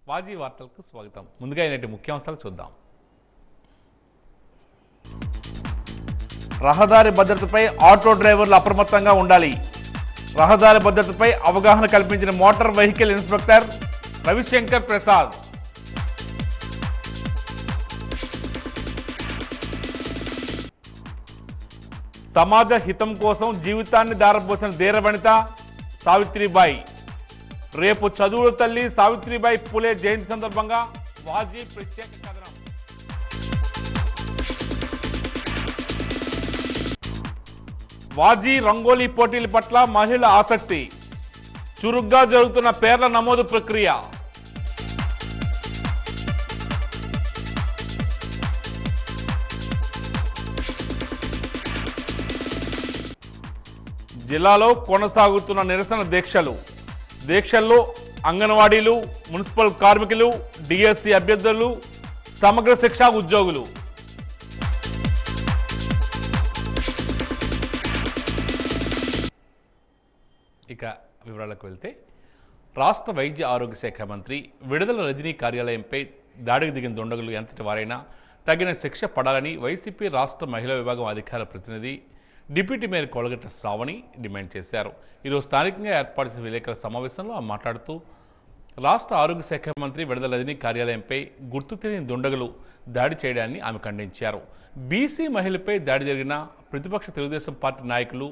వాజీ వార్తలకు స్వాగతం. ముందుగా ఈనాటి ముఖ్యాంశాలు చూద్దాం. రహదారి భద్రతపై ఆటో డ్రైవర్లు అప్రమత్తంగా ఉండాలి. రహదారి భద్రతపై అవగాహన కల్పించిన motor vehicle inspector Ravishankar Prasad. సమాజ హితం కోసం జీవితాన్ని దారపోసిన ధీరవనిత సావిత్రిబాయి. రేపు చదువుల తల్లి సావిత్రిబాయి పూలే జయంతి సందర్భంగా వాజీ ప్రత్యేక కథనం. వాజీ రంగోలీ పోటీల పట్ల మహిళల ఆసక్తి. చురుగ్గా జరుగుతున్న పేర్ల నమోదు ప్రక్రియ. జిల్లాలో కొనసాగుతున్న నిరసన దీక్షల్లో అంగన్వాడీలు, మున్సిపల్ కార్మికులు, డిఎస్సి అభ్యర్థులు, సమగ్ర శిక్షా ఉద్యోగులు. ఇక వివరాలకు వెళ్తే, రాష్ట్ర వైద్య ఆరోగ్య శాఖ మంత్రి విడుదల రజనీ కార్యాలయంపై దాడికి దిగిన దుండగులు ఎంతటి వారైనా తగిన శిక్ష పడాలని వైసీపీ రాష్ట్ర మహిళా విభాగం అధికార ప్రతినిధి డిప్యూటీ మేయర్ కొలగట్ట శ్రావణి డిమాండ్ చేశారు. ఈరోజు స్థానికంగా ఏర్పాటు చేసిన విలేకరుల సమావేశంలో ఆమె మాట్లాడుతూ, రాష్ట్ర ఆరోగ్య శాఖ మంత్రి విడుదల రజనీ కార్యాలయంపై గుర్తు తెలియని దుండగులు దాడి చేయడాన్ని ఆమె ఖండించారు. బీసీ మహిళపై దాడి జరిగిన ప్రతిపక్ష తెలుగుదేశం పార్టీ నాయకులు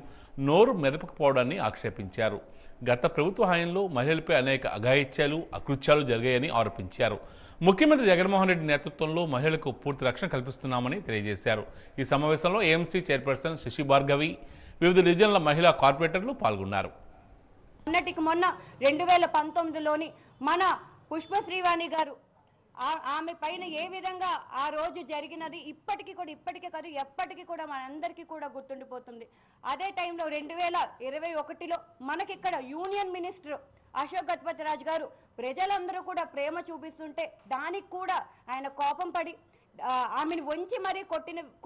నోరు మెదపకపోవడాన్ని ఆక్షేపించారు. గత ప్రభుత్వ హయాంలో మహిళలపై అనేక అఘాయిత్యాలు, అకృత్యాలు జరిగాయని ఆరోపించారు. ముఖ్యమంత్రి జగన్మోహన్ రెడ్డి నేతృత్వంలో మహిళలకు పూర్తి రక్షణ కల్పిస్తున్నామని తెలియజేశారు. ఈ సమావేశంలో ఏఎంసీ చైర్పర్సన్ శశి భార్గవి, వివిధ డివిజన్ల మహిళా కార్పొరేటర్లు పాల్గొన్నారు. మొన్నటికి మొన్న 2019లోని మన పుష్పశ్రీవాణి గారు ఆమె పైన ఏ విధంగా ఆ రోజు జరిగినది ఇప్పటికీ కాదు ఎప్పటికీ కూడా మనందరికీ కూడా గుర్తుండిపోతుంది. అదే టైంలో 2021లో మనకిక్కడ యూనియన్ మినిస్టర్ అశోక్ గజపతి రాజు గారు ప్రజలందరూ కూడా ప్రేమ చూపిస్తుంటే దానికి కూడా ఆయన కోపం పడి ఆమెను వంచి మరీ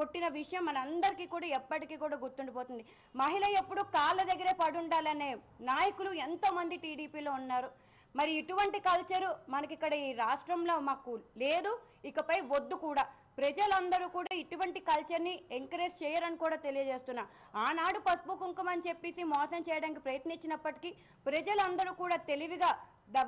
కొట్టిన విషయం మనందరికీ కూడా ఎప్పటికీ కూడా గుర్తుండిపోతుంది. మహిళ ఎప్పుడు కాళ్ళ దగ్గరే పడుండాలనే నాయకులు ఎంతోమంది టీడీపీలో ఉన్నారు. మరి ఇటువంటి కల్చరు మనకి ఇక్కడ ఈ రాష్ట్రంలో మాకు లేదు, ఇకపై వద్దు కూడా. ప్రజలందరూ కూడా ఇటువంటి కల్చర్ని ఎంకరేజ్ చేయరని కూడా తెలియజేస్తున్నా. ఆనాడు పసుపు కుంకుమ అని చెప్పేసి మోసం చేయడానికి ప్రయత్నించినప్పటికీ ప్రజలందరూ కూడా తెలివిగా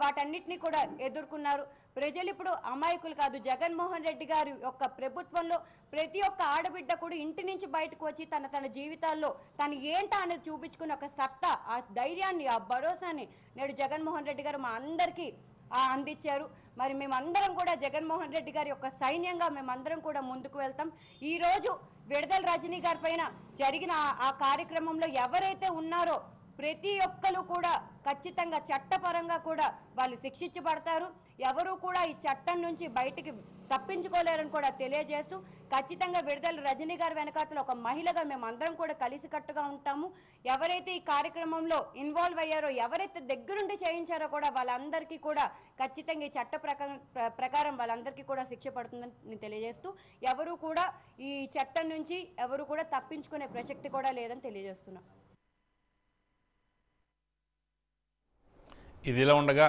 వాటన్నిటినీ కూడా ఎదుర్కొన్నారు. ప్రజలు ఇప్పుడు అమాయకులు కాదు. జగన్మోహన్ రెడ్డి గారి యొక్క ప్రభుత్వంలో ప్రతి ఒక్క ఆడబిడ్డ కూడా ఇంటి నుంచి బయటకు వచ్చి తన జీవితాల్లో తను ఏంటా అనేది చూపించుకున్న ఒక సత్తా, ఆ ధైర్యాన్ని, ఆ భరోసాని నేడు జగన్మోహన్ రెడ్డి గారు మా అందరికీ అందించారు. మరి మేమందరం కూడా జగన్మోహన్ రెడ్డి గారి యొక్క సైన్యంగా మేమందరం కూడా ముందుకు వెళ్తాం. ఈరోజు విడుదల రజనీ గారి పైన జరిగిన ఆ కార్యక్రమంలో ఎవరైతే ఉన్నారో ప్రతి ఒక్కరు కూడా ఖచ్చితంగా చట్టపరంగా కూడా వాళ్ళు శిక్షించబడతారు. ఎవరు కూడా ఈ చట్టం నుంచి బయటికి తప్పించుకోలేరని కూడా తెలియజేస్తూ, ఖచ్చితంగా విడుదల రజనీ గారి వెనకాతలో ఒక మహిళగా మేమందరం కూడా కలిసికట్టుగా ఉంటాము. ఎవరైతే ఈ కార్యక్రమంలో ఇన్వాల్వ్ అయ్యారో, ఎవరైతే దగ్గరుండి చేయించారో కూడా వాళ్ళందరికీ కూడా ఖచ్చితంగా ఈ చట్ట ప్రకారం వాళ్ళందరికీ కూడా శిక్ష పడుతుందని తెలియజేస్తూ, ఎవరు కూడా ఈ చట్టం నుంచి ఎవరు కూడా తప్పించుకునే ప్రసక్తి కూడా లేదని తెలియజేస్తున్నాం. ఇదిలా ఉండగా,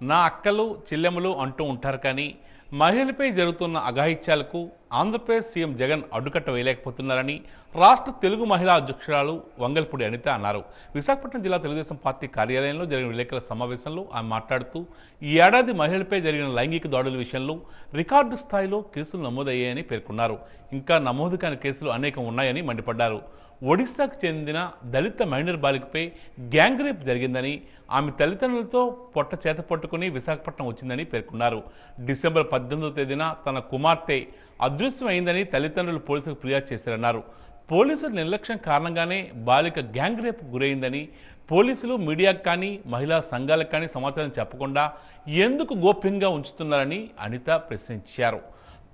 నా అక్కలు చెల్లెమ్మలు అంటూ ఉంటారు కానీ మహిళలపై జరుగుతున్న అఘాయిత్యాలకు ఆంధ్రప్రదేశ్ సీఎం జగన్ అడ్డుకట్ట వేయలేకపోతున్నారని రాష్ట్ర తెలుగు మహిళా అధ్యక్షురాలు వంగల్పూడి అనిత అన్నారు. విశాఖపట్నం జిల్లా తెలుగుదేశం పార్టీ కార్యాలయంలో జరిగిన విలేకరుల సమావేశంలో ఆమె మాట్లాడుతూ, ఈ ఏడాది మహిళలపై జరిగిన లైంగిక దాడుల విషయంలో రికార్డు స్థాయిలో కేసులు నమోదయ్యాయని పేర్కొన్నారు. ఇంకా నమోదు కాని కేసులు అనేకం ఉన్నాయని మండిపడ్డారు. ఒడిశాకు చెందిన దళిత మైనర్ బాలికపై గ్యాంగ్ రేప్ జరిగిందని, ఆమె తల్లిదండ్రులతో పొట్ట చేత పట్టుకుని విశాఖపట్నం వచ్చిందని పేర్కొన్నారు. డిసెంబర్ 18వ తేదీన తన కుమార్తె అదృశ్యం అయిందని తల్లిదండ్రులు పోలీసులకు ఫిర్యాదు చేశారన్నారు. పోలీసుల నిర్లక్ష్యం కారణంగానే బాలిక గ్యాంగ్ రేప్ గురైందని, పోలీసులు మీడియాకు కానీ మహిళా సంఘాలకు కానీ సమాచారం చెప్పకుండా ఎందుకు గోప్యంగా ఉంచుతున్నారని అనిత ప్రశ్నించారు.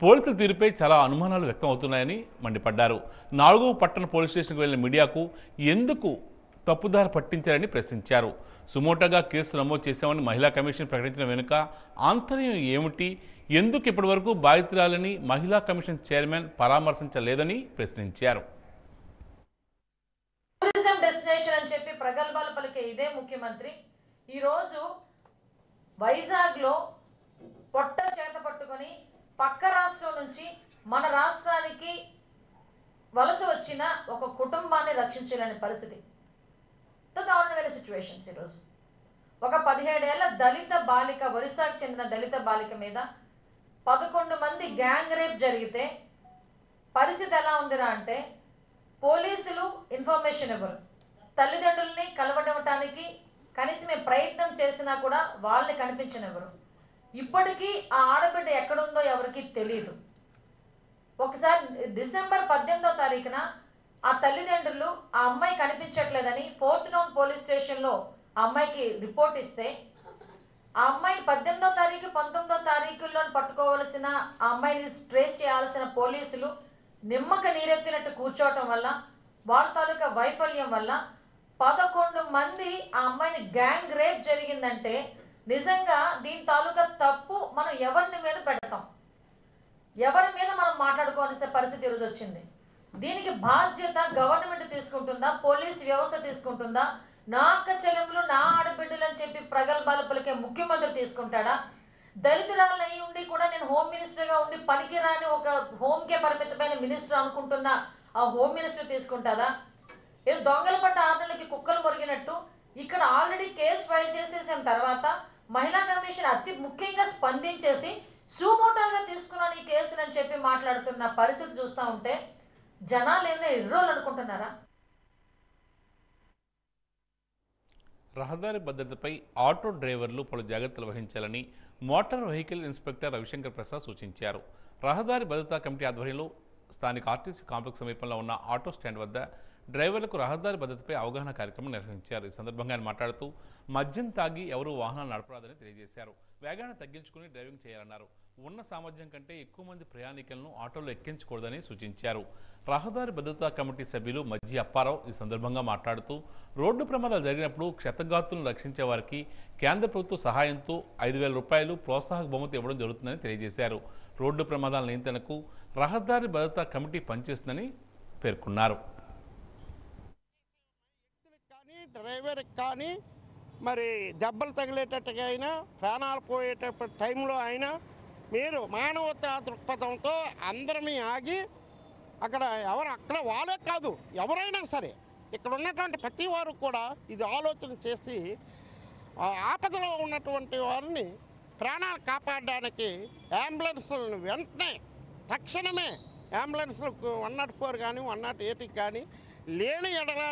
పోలీసుల తీరుపై చాలా అనుమానాలు వ్యక్తం అవుతున్నాయని మండిపడ్డారు. 4వ పట్టణ పోలీస్ స్టేషన్కు వెళ్లిన మీడియాకు ఎందుకు తప్పుదారి పట్టించారని ప్రశ్నించారు. సుమోటోగా కేసు నమోదు చేశామని మహిళా కమిషన్ ప్రకటించిన వెనుక ఆంతర్యం ఏమిటి, ఎందుకు ఇప్పటివరకు బాధితురాలని మహిళా కమిషన్ చైర్మన్ పరామర్శించలేదని ప్రశ్నించారు. టూరిజం డెస్టినేషన్ అని చెప్పి ప్రగల్భాలు పలికే ఇదే ముఖ్యమంత్రి ఈరోజు వైజాగ్లో పొట్ట చేత పట్టుకొని పక్క రాష్ట్రం నుంచి మన రాష్ట్రానికి వలస వచ్చిన ఒక కుటుంబాన్ని రక్షించలేని పరిస్థితి. దారుణమైన సిచ్యువేషన్స్ ఈరోజు. ఒక 17 ఏళ్ల దళిత బాలిక, ఒరిస్సాకు చెందిన దళిత బాలిక మీద 11 మంది గ్యాంగ్ రేప్ జరిగితే పరిస్థితి ఎలా ఉందిరా అంటే, పోలీసులు ఇన్ఫర్మేషన్ ఇవ్వరు, తల్లిదండ్రుల్ని కలవడానికి కనీసం మేము ప్రయత్నం చేసినా కూడా వాళ్ళని కనిపించనివ్వరు. ఇప్పటికీ ఆ ఆడబిడ్డ ఎక్కడుందో ఎవరికి తెలియదు. ఒకసారి డిసెంబర్ 18వ తారీఖున ఆ తల్లిదండ్రులు ఆ అమ్మాయి కనిపించట్లేదని 4th టౌన్ పోలీస్ స్టేషన్లో ఆ అమ్మాయికి రిపోర్ట్ ఇస్తే, ఆ అమ్మాయిని 18వ తారీఖు 19వ తారీఖుల్లో పట్టుకోవాల్సిన ఆ అమ్మాయిని ట్రేస్ చేయాల్సిన పోలీసులు నిమ్మక నీరెత్తినట్టు కూర్చోవటం వల్ల, వాళ్ళ తాలూకా వైఫల్యం వల్ల 11 మంది ఆ అమ్మాయిని గ్యాంగ్ రేప్ జరిగిందంటే నిజంగా దీని తాలూకా తప్పు మనం ఎవరిని మీద పెడతాం, ఎవరి మీద మనం మాట్లాడుకోవాల్సిన పరిస్థితి ఈరోజు వచ్చింది. దీనికి బాధ్యత గవర్నమెంట్ తీసుకుంటుందా, పోలీస్ వ్యవస్థ తీసుకుంటుందా, నా అక్క చెల్లెములు నా ఆడబిడ్డలు అని చెప్పి ప్రగల్భాలు పలికే ముఖ్యమంత్రి తీసుకుంటాడా? దళితురాలు అయి ఉండి కూడా నేను హోమ్ మినిస్టర్గా ఉండి పనికిరాని ఒక హోమ్కే పరిమితమైన మినిస్టర్ అనుకుంటున్న ఆ హోమ్ మినిస్టర్ తీసుకుంటుందా? ఏదో దొంగల పడ్డ ఆటలకి కుక్కలు మొరిగినట్టు ఇక్కడ ఆల్రెడీ కేసు ఫైల్ చేసేసిన తర్వాత మహిళా కమిషన్ అతి ముఖ్యంగా స్పందించేసి సుమోటోగా తీసుకున్నాను ఈ కేసుని అని చెప్పి మాట్లాడుతున్న పరిస్థితి చూస్తూ ఉంటే జనాలు ఏమైనా ఎర్రోలు అనుకుంటున్నారా? రహదారి భద్రతపై ఆటో డ్రైవర్లు పలు జాగ్రత్తలు వహించాలని motor vehicle inspector Ravishankar Prasad సూచించారు. రహదారి భద్రతా కమిటీ ఆధ్వర్యంలో స్థానిక ఆర్టీసీ కాంప్లెక్స్ సమీపంలో ఉన్న ఆటో స్టాండ్ వద్ద డ్రైవర్లకు రహదారి భద్రతపై అవగాహన కార్యక్రమం నిర్వహించారు. ఈ సందర్భంగా ఆయన మాట్లాడుతూ మద్యం తాగి ఎవరూ వాహనాలు నడపరాదని తెలియజేశారు. వేగాన్ని తగ్గించుకుని డ్రైవింగ్ చేయాలన్నారు. ఉన్న సామర్థ్యం కంటే ఎక్కువ మంది ప్రయాణికులను ఆటోలో ఎక్కించకూడదని సూచించారు. రహదారి భద్రతా కమిటీ సభ్యులు మజ్జి అప్పారావు ఈ సందర్భంగా మాట్లాడుతూ రోడ్డు ప్రమాదాలు జరిగినప్పుడు క్షతగాతులను రక్షించే వారికి కేంద్ర ప్రభుత్వ సహాయంతో 5,000 రూపాయలు ప్రోత్సాహక బహుమతి ఇవ్వడం జరుగుతుందని తెలియజేశారు. రోడ్డు ప్రమాదాల నియంత్రణకు రహదారి భద్రతా కమిటీ పనిచేస్తుందని పేర్కొన్నారు. డ్రైవర్కి కానీ మరి దెబ్బలు తగిలేటట్టుగా అయినా ప్రాణాలు పోయేటప్పుడు టైంలో అయినా మీరు మానవతా దృక్పథంతో అందరమీ ఆగి అక్కడ అక్కడ వాళ్ళే కాదు ఎవరైనా సరే ఇక్కడ ఉన్నటువంటి ప్రతి వారు కూడా ఇది ఆలోచన చేసి ఆపదలో ఉన్నటువంటి వారిని ప్రాణాలు కాపాడడానికి అంబులెన్స్లను వెంటనే తక్షణమే అంబులెన్స్లకు 104 కానీ 108 కానీ లేని ఎడల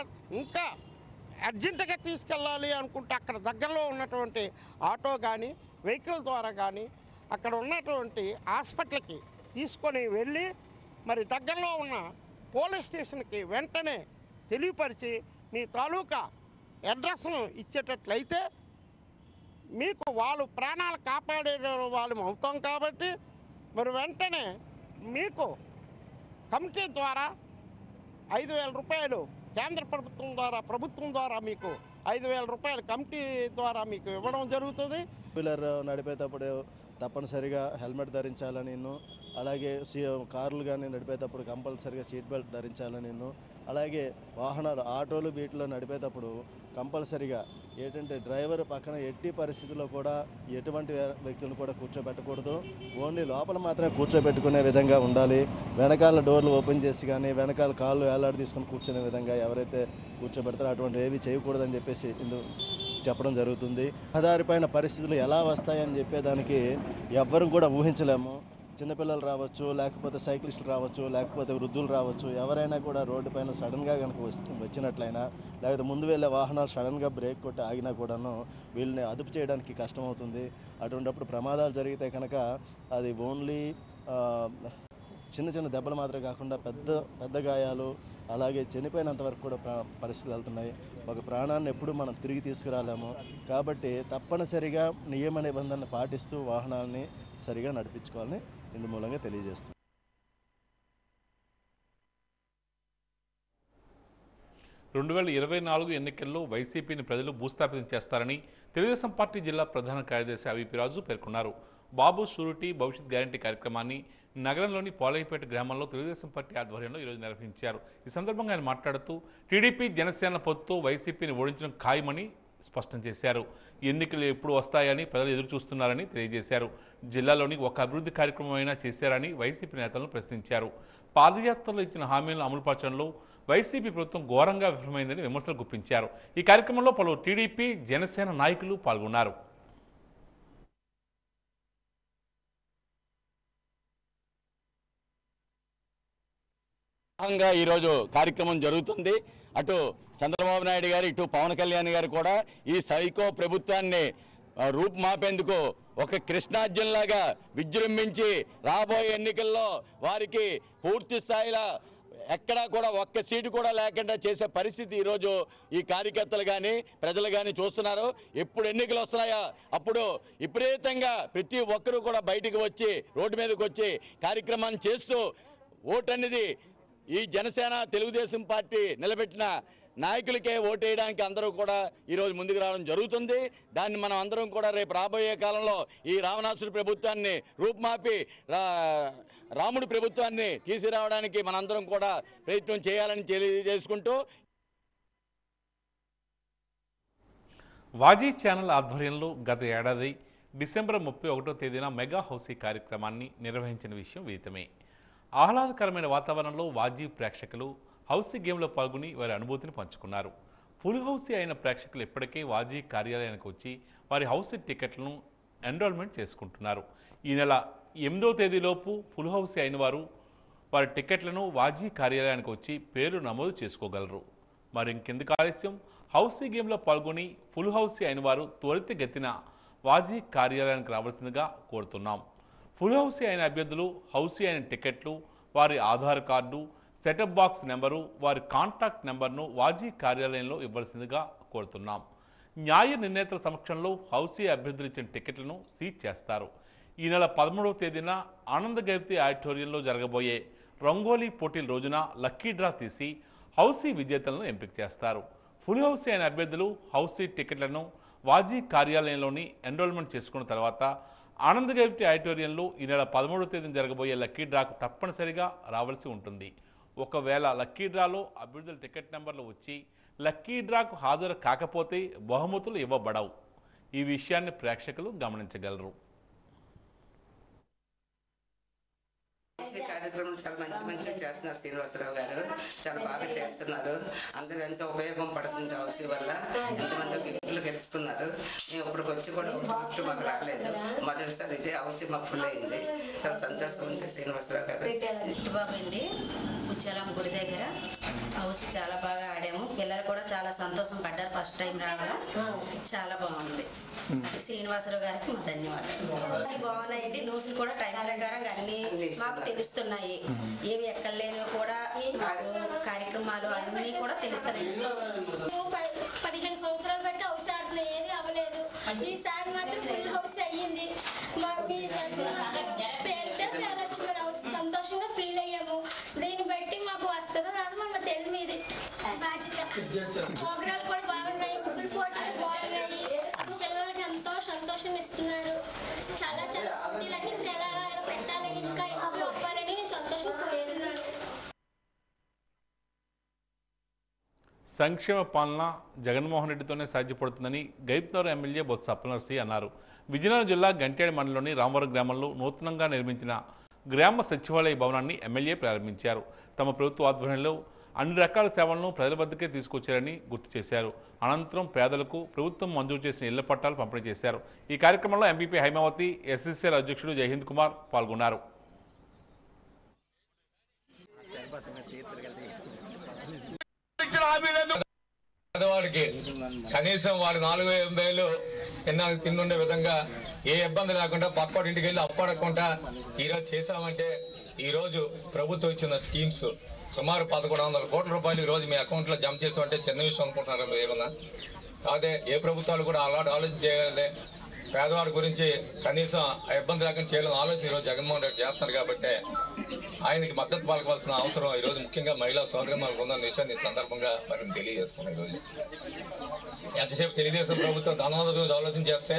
ఇంకా అర్జెంటుగా తీసుకెళ్ళాలి అనుకుంటే అక్కడ దగ్గరలో ఉన్నటువంటి ఆటో కానీ వెహికల్ ద్వారా కానీ అక్కడ ఉన్నటువంటి హాస్పిటల్కి తీసుకొని వెళ్ళి మరి దగ్గరలో ఉన్న పోలీస్ స్టేషన్కి వెంటనే తెలియపరిచి మీ తాలూకా అడ్రస్ను ఇచ్చేటట్లయితే మీకు వాళ్ళు ప్రాణాలు కాపాడే వాళ్ళం అవుతాం కాబట్టి మరి వెంటనే మీకు కమిటీ ద్వారా 5,000 రూపాయలు కేంద్ర ప్రభుత్వం ద్వారా మీకు 5,000 రూపాయలు కమిటీ ద్వారా మీకు ఇవ్వడం జరుగుతుంది. వీలర్ నడిపేటప్పుడు తప్పనిసరిగా హెల్మెట్ ధరించాలని, అలాగే కార్లు కానీ నడిపేటప్పుడు కంపల్సరిగా సీట్ బెల్ట్ ధరించాలని, అలాగే వాహనాలు ఆటోలు వీటిలో నడిపేటప్పుడు కంపల్సరిగా ఏంటంటే డ్రైవర్ పక్కన ఎట్టి పరిస్థితుల్లో కూడా ఎటువంటి వ్యక్తులను కూడా కూర్చోబెట్టకూడదు. ఓన్లీ లోపల మాత్రమే కూర్చోబెట్టుకునే విధంగా ఉండాలి. వెనకాల డోర్లు ఓపెన్ చేసి కానీ వెనకాల కాళ్ళు వేలాడి తీసుకొని కూర్చునే విధంగా ఎవరైతే కూర్చోబెడతారో అటువంటి ఏవి చేయకూడదని చెప్పేసి చెప్పడం జరుగుతుంది. రహదారిపైన పరిస్థితులు ఎలా వస్తాయని చెప్పేదానికి ఎవ్వరూ కూడా ఊహించలేము. చిన్నపిల్లలు రావచ్చు, లేకపోతే సైక్లిస్టులు రావచ్చు, లేకపోతే వృద్ధులు రావచ్చు. ఎవరైనా కూడా రోడ్డు పైన సడన్గా కనుక వచ్చినట్లయినా, లేకపోతే ముందు వెళ్ళే వాహనాలు సడన్గా బ్రేక్ కొట్టి ఆగినా కూడాను వీళ్ళని అదుపు చేయడానికి కష్టమవుతుంది. అటువంటిప్పుడు ప్రమాదాలు జరిగితే కనుక అది ఓన్లీ చిన్న చిన్న దెబ్బలు మాత్రమే కాకుండా పెద్ద గాయాలు, అలాగే చనిపోయినంత వరకు కూడా పరిస్థితులు వెళ్తున్నాయి. ఒక ప్రాణాన్ని ఎప్పుడు మనం తిరిగి తీసుకురాలేము. కాబట్టి తప్పనిసరిగా నియమ నిబంధనలు పాటిస్తూ వాహనాలని సరిగా నడిపించుకోవాలని ఇందు మూలంగా తెలియజేస్తుంది. 2024 ఎన్నికల్లో వైసీపీని ప్రజలు భూస్థాపితం చేస్తారని తెలుగుదేశం పార్టీ జిల్లా ప్రధాన కార్యదర్శి అవిపి రాజు పేర్కొన్నారు. బాబు షూరిటీ భవిష్యత్ గ్యారంటీ కార్యక్రమాన్ని నగరంలోని పోలైపేట గ్రామంలో తెలుగుదేశం పార్టీ ఆధ్వర్యంలో ఈరోజు నిర్వహించారు. ఈ సందర్భంగా ఆయన మాట్లాడుతూ టీడీపీ జనసేన పొత్తుతో వైసీపీని ఓడించడం ఖాయమని స్పష్టం చేశారు. ఎన్నికలు ఎప్పుడు వస్తాయని ప్రజలు ఎదురు చూస్తున్నారని తెలియజేశారు. జిల్లాలోని ఒక అభివృద్ధి కార్యక్రమం అయినా చేశారని వైసీపీ నేతలను ప్రశ్నించారు. పాదయాత్రలో ఇచ్చిన హామీలను అమలుపరచడంలో వైసీపీ ప్రభుత్వం ఘోరంగా విఫలమైందని విమర్శలు గుప్పించారు. ఈ కార్యక్రమంలో పలువురు టీడీపీ, జనసేన నాయకులు పాల్గొన్నారు. ఈరోజు కార్యక్రమం జరుగుతుంది. అటు చంద్రబాబు నాయుడు గారు, ఇటు పవన్ కళ్యాణ్ గారు కూడా ఈ సైకో ప్రభుత్వాన్ని రూపుమాపేందుకు ఒక కృష్ణార్జునలాగా విజృంభించి రాబోయే ఎన్నికల్లో వారికి పూర్తి స్థాయిలో ఎక్కడా కూడా ఒక్క సీటు కూడా లేకుండా చేసే పరిస్థితి ఈరోజు ఈ కార్యకర్తలు కానీ ప్రజలు కానీ చూస్తున్నారు. ఎప్పుడు ఎన్నికలు వస్తున్నాయో అప్పుడు విపరీతంగా ప్రతి ఒక్కరూ కూడా బయటికి వచ్చి రోడ్డు మీదకి వచ్చి కార్యక్రమాన్ని చేస్తూ ఓటు అనేది ఈ జనసేన తెలుగుదేశం పార్టీ నిలబెట్టిన నాయకులకే ఓటేయడానికి అందరూ కూడా ఈరోజు ముందుకు రావడం జరుగుతుంది. దాన్ని మనం అందరం కూడా రేపు రాబోయే కాలంలో ఈ రావణాసుడి ప్రభుత్వాన్ని రూపుమాపి రాముడి ప్రభుత్వాన్ని తీసుకురావడానికి మనందరం కూడా ప్రయత్నం చేయాలని తెలియజేసుకుంటూ వాజీ ఛానల్ ఆధ్వర్యంలో గత ఏడాది డిసెంబర్ 31వ తేదీన మెగా హౌసీ కార్యక్రమాన్ని నిర్వహించిన విషయం విదితమే. ఆహ్లాదకరమైన వాతావరణంలో వాజీ ప్రేక్షకులు హౌసీ గేమ్లో పాల్గొని వారి అనుభూతిని పంచుకున్నారు. ఫుల్ హౌసీ అయిన ప్రేక్షకులు ఇప్పటికే వాజీ కార్యాలయానికి వచ్చి వారి హౌసీ టికెట్లను ఎన్రోల్మెంట్ చేసుకుంటున్నారు. ఈ నెల 8వ తేదీలోపు ఫుల్ హౌసీ అయిన వారు వారి టికెట్లను వాజీ కార్యాలయానికి వచ్చి పేరు నమోదు చేసుకోగలరు. మరి ఇంకెందుకు ఆలస్యం, హౌసీ గేమ్లో పాల్గొని ఫుల్ హౌసీ అయిన వారు త్వరితగతిన వాజీ కార్యాలయానికి రావాల్సిందిగా కోరుతున్నాం. ఫుల్ హౌసీ అయిన అభ్యర్థులు హౌసీ అయిన టికెట్లు, వారి Aadhaar card, setup box number, వారి కాంటాక్ట్ నెంబర్ను వాజీ కార్యాలయంలో ఇవ్వాల్సిందిగా కోరుతున్నాం. న్యాయ నిర్ణేతల సమక్షంలో హౌసీ అభ్యర్థులు ఇచ్చిన టికెట్లను సీజ్ చేస్తారు. ఈ నెల 13వ తేదీన ఆనంద్ గైవతి ఆడిటోరియంలో జరగబోయే రంగోలీ పోటీల రోజున లక్కీ డ్రా తీసి హౌసీ విజేతలను ఎంపిక చేస్తారు. ఫుల్ హౌసీ అయిన అభ్యర్థులు హౌసీ టికెట్లను వాజీ కార్యాలయంలోని ఎన్రోల్మెంట్ చేసుకున్న తర్వాత ఆనంద్ గైవతి ఆడిటోరియంలో ఈ నెల 13వ తేదీన జరగబోయే లక్కీ డ్రాకు తప్పనిసరిగా రావాల్సి ఉంటుంది. ఒకవేళ లక్కీ డ్రాలో అభ్యర్థుల టికెట్ నెంబర్లు వచ్చి లక్కీ డ్రాకు హాజరు కాకపోతే బహుమతులు ఇవ్వబడవు. ఈ విషయాన్ని ప్రేక్షకులు గమనించగలరు. కార్యక్రమం చాలా మంచిగా చేస్తున్నారు శ్రీనివాసరావు గారు, చాలా బాగా చేస్తున్నారు. అందరూ ఎంతో ఉపయోగం పడుతుంది హౌసీ వల్ల. ఎంతమంది గిఫ్ట్లు గెలుచుకున్నారు. మేము ఇప్పటికి వచ్చి కూడా ఒక గిఫ్ట్ మాకు రాలేదు. మొదటిసారి ఇదే హౌసీ మాకు ఫుల్ అయింది. చాలా సంతోషం ఉంది శ్రీనివాసరావు గారు. బాబు అండి, ఉచ్చాలమ్మ గుడి దగ్గర హౌసీ చాలా బాగా ఆడాము. పిల్లలు కూడా చాలా సంతోషం పడ్డారు. ఫస్ట్ టైం రావడం చాలా బాగుంది. శ్రీనివాసరావు గారికి మా ధన్యవాదాలు. బాగున్నాయండి. న్యూస్లు కూడా టైం ప్రకారం అన్ని మాకు తెలుస్తున్నాయి. ఏవి ఎక్కడ లేని కూడా కార్యక్రమాలు అన్నీ కూడా తెలుస్తున్నాయి. 15 సంవత్సరాలు బట్టి హౌస్ ఆడుతున్నా, ఏది అవ్వలేదు. ఈసారి మాత్రం ఫుల్ హౌస్ అయ్యింది. మా పేరుతో వెళ్ళొచ్చు మరి హౌస్ సంతోషంగా ఫీల్ అయ్యాము. దీన్ని బట్టి మాకు వస్తుందో రాదు మన తెలివి మీది బాధ్యత. ప్రోగ్రాలు కూడా బాగున్నాయి, ముగ్గులు ఫోటోలు బాగున్నాయి. పిల్లలకి ఎంతో సంతోషం ఇస్తున్నారు. చాలా చాలా పోటీలన్నీ ఎలా పెట్టాలని ఇంకా ఎక్కువ అవ్వాలని నేను సంతోషం కోరుతున్నాను. సంక్షేమ పాలన జగన్మోహన్ రెడ్డితోనే సాధ్యపడుతుందని గైబ్నగర్ ఎమ్మెల్యే బొత్స సత్యనారాయణ అన్నారు. విజయనగరం జిల్లా గంటేడు మండలంలోని రామవరం గ్రామంలో నూతనంగా నిర్మించిన గ్రామ సచివాలయ భవనాన్ని ఎమ్మెల్యే ప్రారంభించారు. తమ ప్రభుత్వ ఆధ్వర్యంలో అన్ని రకాల సేవలను ప్రజల వద్దకే తీసుకొచ్చారని గుర్తు చేశారు. అనంతరం పేదలకు ప్రభుత్వం మంజూరు చేసిన ఇళ్ల పట్టాలు పంపిణీ చేశారు. ఈ కార్యక్రమంలో ఎంపీపీ హైమావతి, ఎస్ఎస్ఎల్ అధ్యక్షుడు జయహింద్ కుమార్ పాల్గొన్నారు. పేదవాడికి కనీసం వాడు 4,000 తిన్నుండే విధంగా ఏ ఇబ్బంది లేకుండా పక్కోటి ఇంటికి వెళ్ళి అప్పడకుండా ఈరోజు చేశామంటే ఈరోజు ప్రభుత్వం ఇచ్చిన స్కీమ్స్ సుమారు 1,100 కోట్ల రూపాయలు ఈరోజు మీ అకౌంట్లో జమ చేసామంటే చిన్న విషయం అనుకుంటున్నారు మీరు ఏమన్నా. కాదే ఏ ప్రభుత్వాలు కూడా అలాంటి ఆలోచన చేయాలంటే పేదవాడి గురించి కనీసం ఇబ్బంది లేకుండా చేయాలని ఆలోచన ఈరోజు జగన్మోహన్ రెడ్డి చేస్తున్నారు. కాబట్టి ఆయనకి మద్దతు పలకవలసిన అవసరం ఈరోజు ముఖ్యంగా మహిళా సోదరిమణులకు ఉన్న విషయాన్ని ఈ సందర్భంగా వారిని తెలియజేసుకున్నాం. ఈరోజు ఎంతసేపు తెలుగుదేశం ప్రభుత్వం ధనవంతుల గురించి ఆలోచన చేస్తే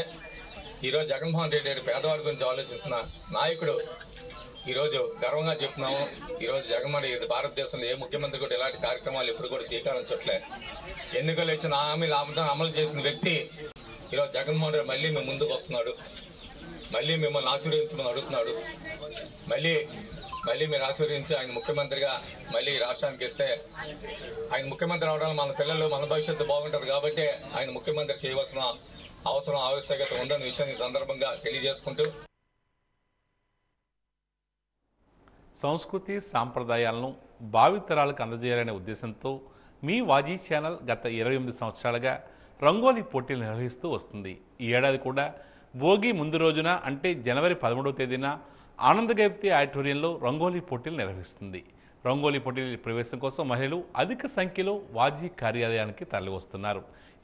ఈరోజు జగన్మోహన్ రెడ్డి గారు పేదవాడి గురించి ఆలోచిస్తున్న నాయకుడు. ఈరోజు గర్వంగా చెప్తున్నాము. ఈరోజు జగన్మోహన్ రెడ్డి భారతదేశంలో ఏ ముఖ్యమంత్రి కూడా ఇలాంటి కార్యక్రమాలు ఎప్పుడు కూడా స్వీకరించట్లే. ఎన్నికలు ఇచ్చిన హామీలు అమలు చేసిన వ్యక్తి ఈరోజు జగన్మోహన్ రెడ్డి మళ్ళీ మేము ముందుకు వస్తున్నాడు. మళ్ళీ మిమ్మల్ని ఆశీర్వదించమని అడుగుతున్నాడు. మళ్ళీ మీరు ఆశీర్వదించి ఆయన ముఖ్యమంత్రిగా మళ్ళీ రాష్ట్రానికి ఇస్తే ఆయన ముఖ్యమంత్రి అవడం మన పిల్లలు మన భవిష్యత్తు బాగుంటారు కాబట్టి ఆయన ముఖ్యమంత్రి చేయవలసిన అవసరం ఆవశ్యకత ఉందన్న విషయాన్ని సందర్భంగా తెలియజేసుకుంటూ సంస్కృతి సాంప్రదాయాలను భావితరాలకు అందజేయాలనే ఉద్దేశంతో మీ వాజీ ఛానల్ గత 28 సంవత్సరాలుగా రంగోలీ పోటీలు నిర్వహిస్తూ వస్తుంది. ఈ ఏడాది కూడా భోగి ముందు రోజున అంటే జనవరి 13వ తేదీన ఆనందగైప్తి ఆడిటోరియంలో రంగోలీ పోటీలు నిర్వహిస్తుంది. రంగోలీ పోటీల ప్రవేశం కోసం మహిళలు అధిక సంఖ్యలో వాజీ కార్యాలయానికి తరలివస్తున్నారు.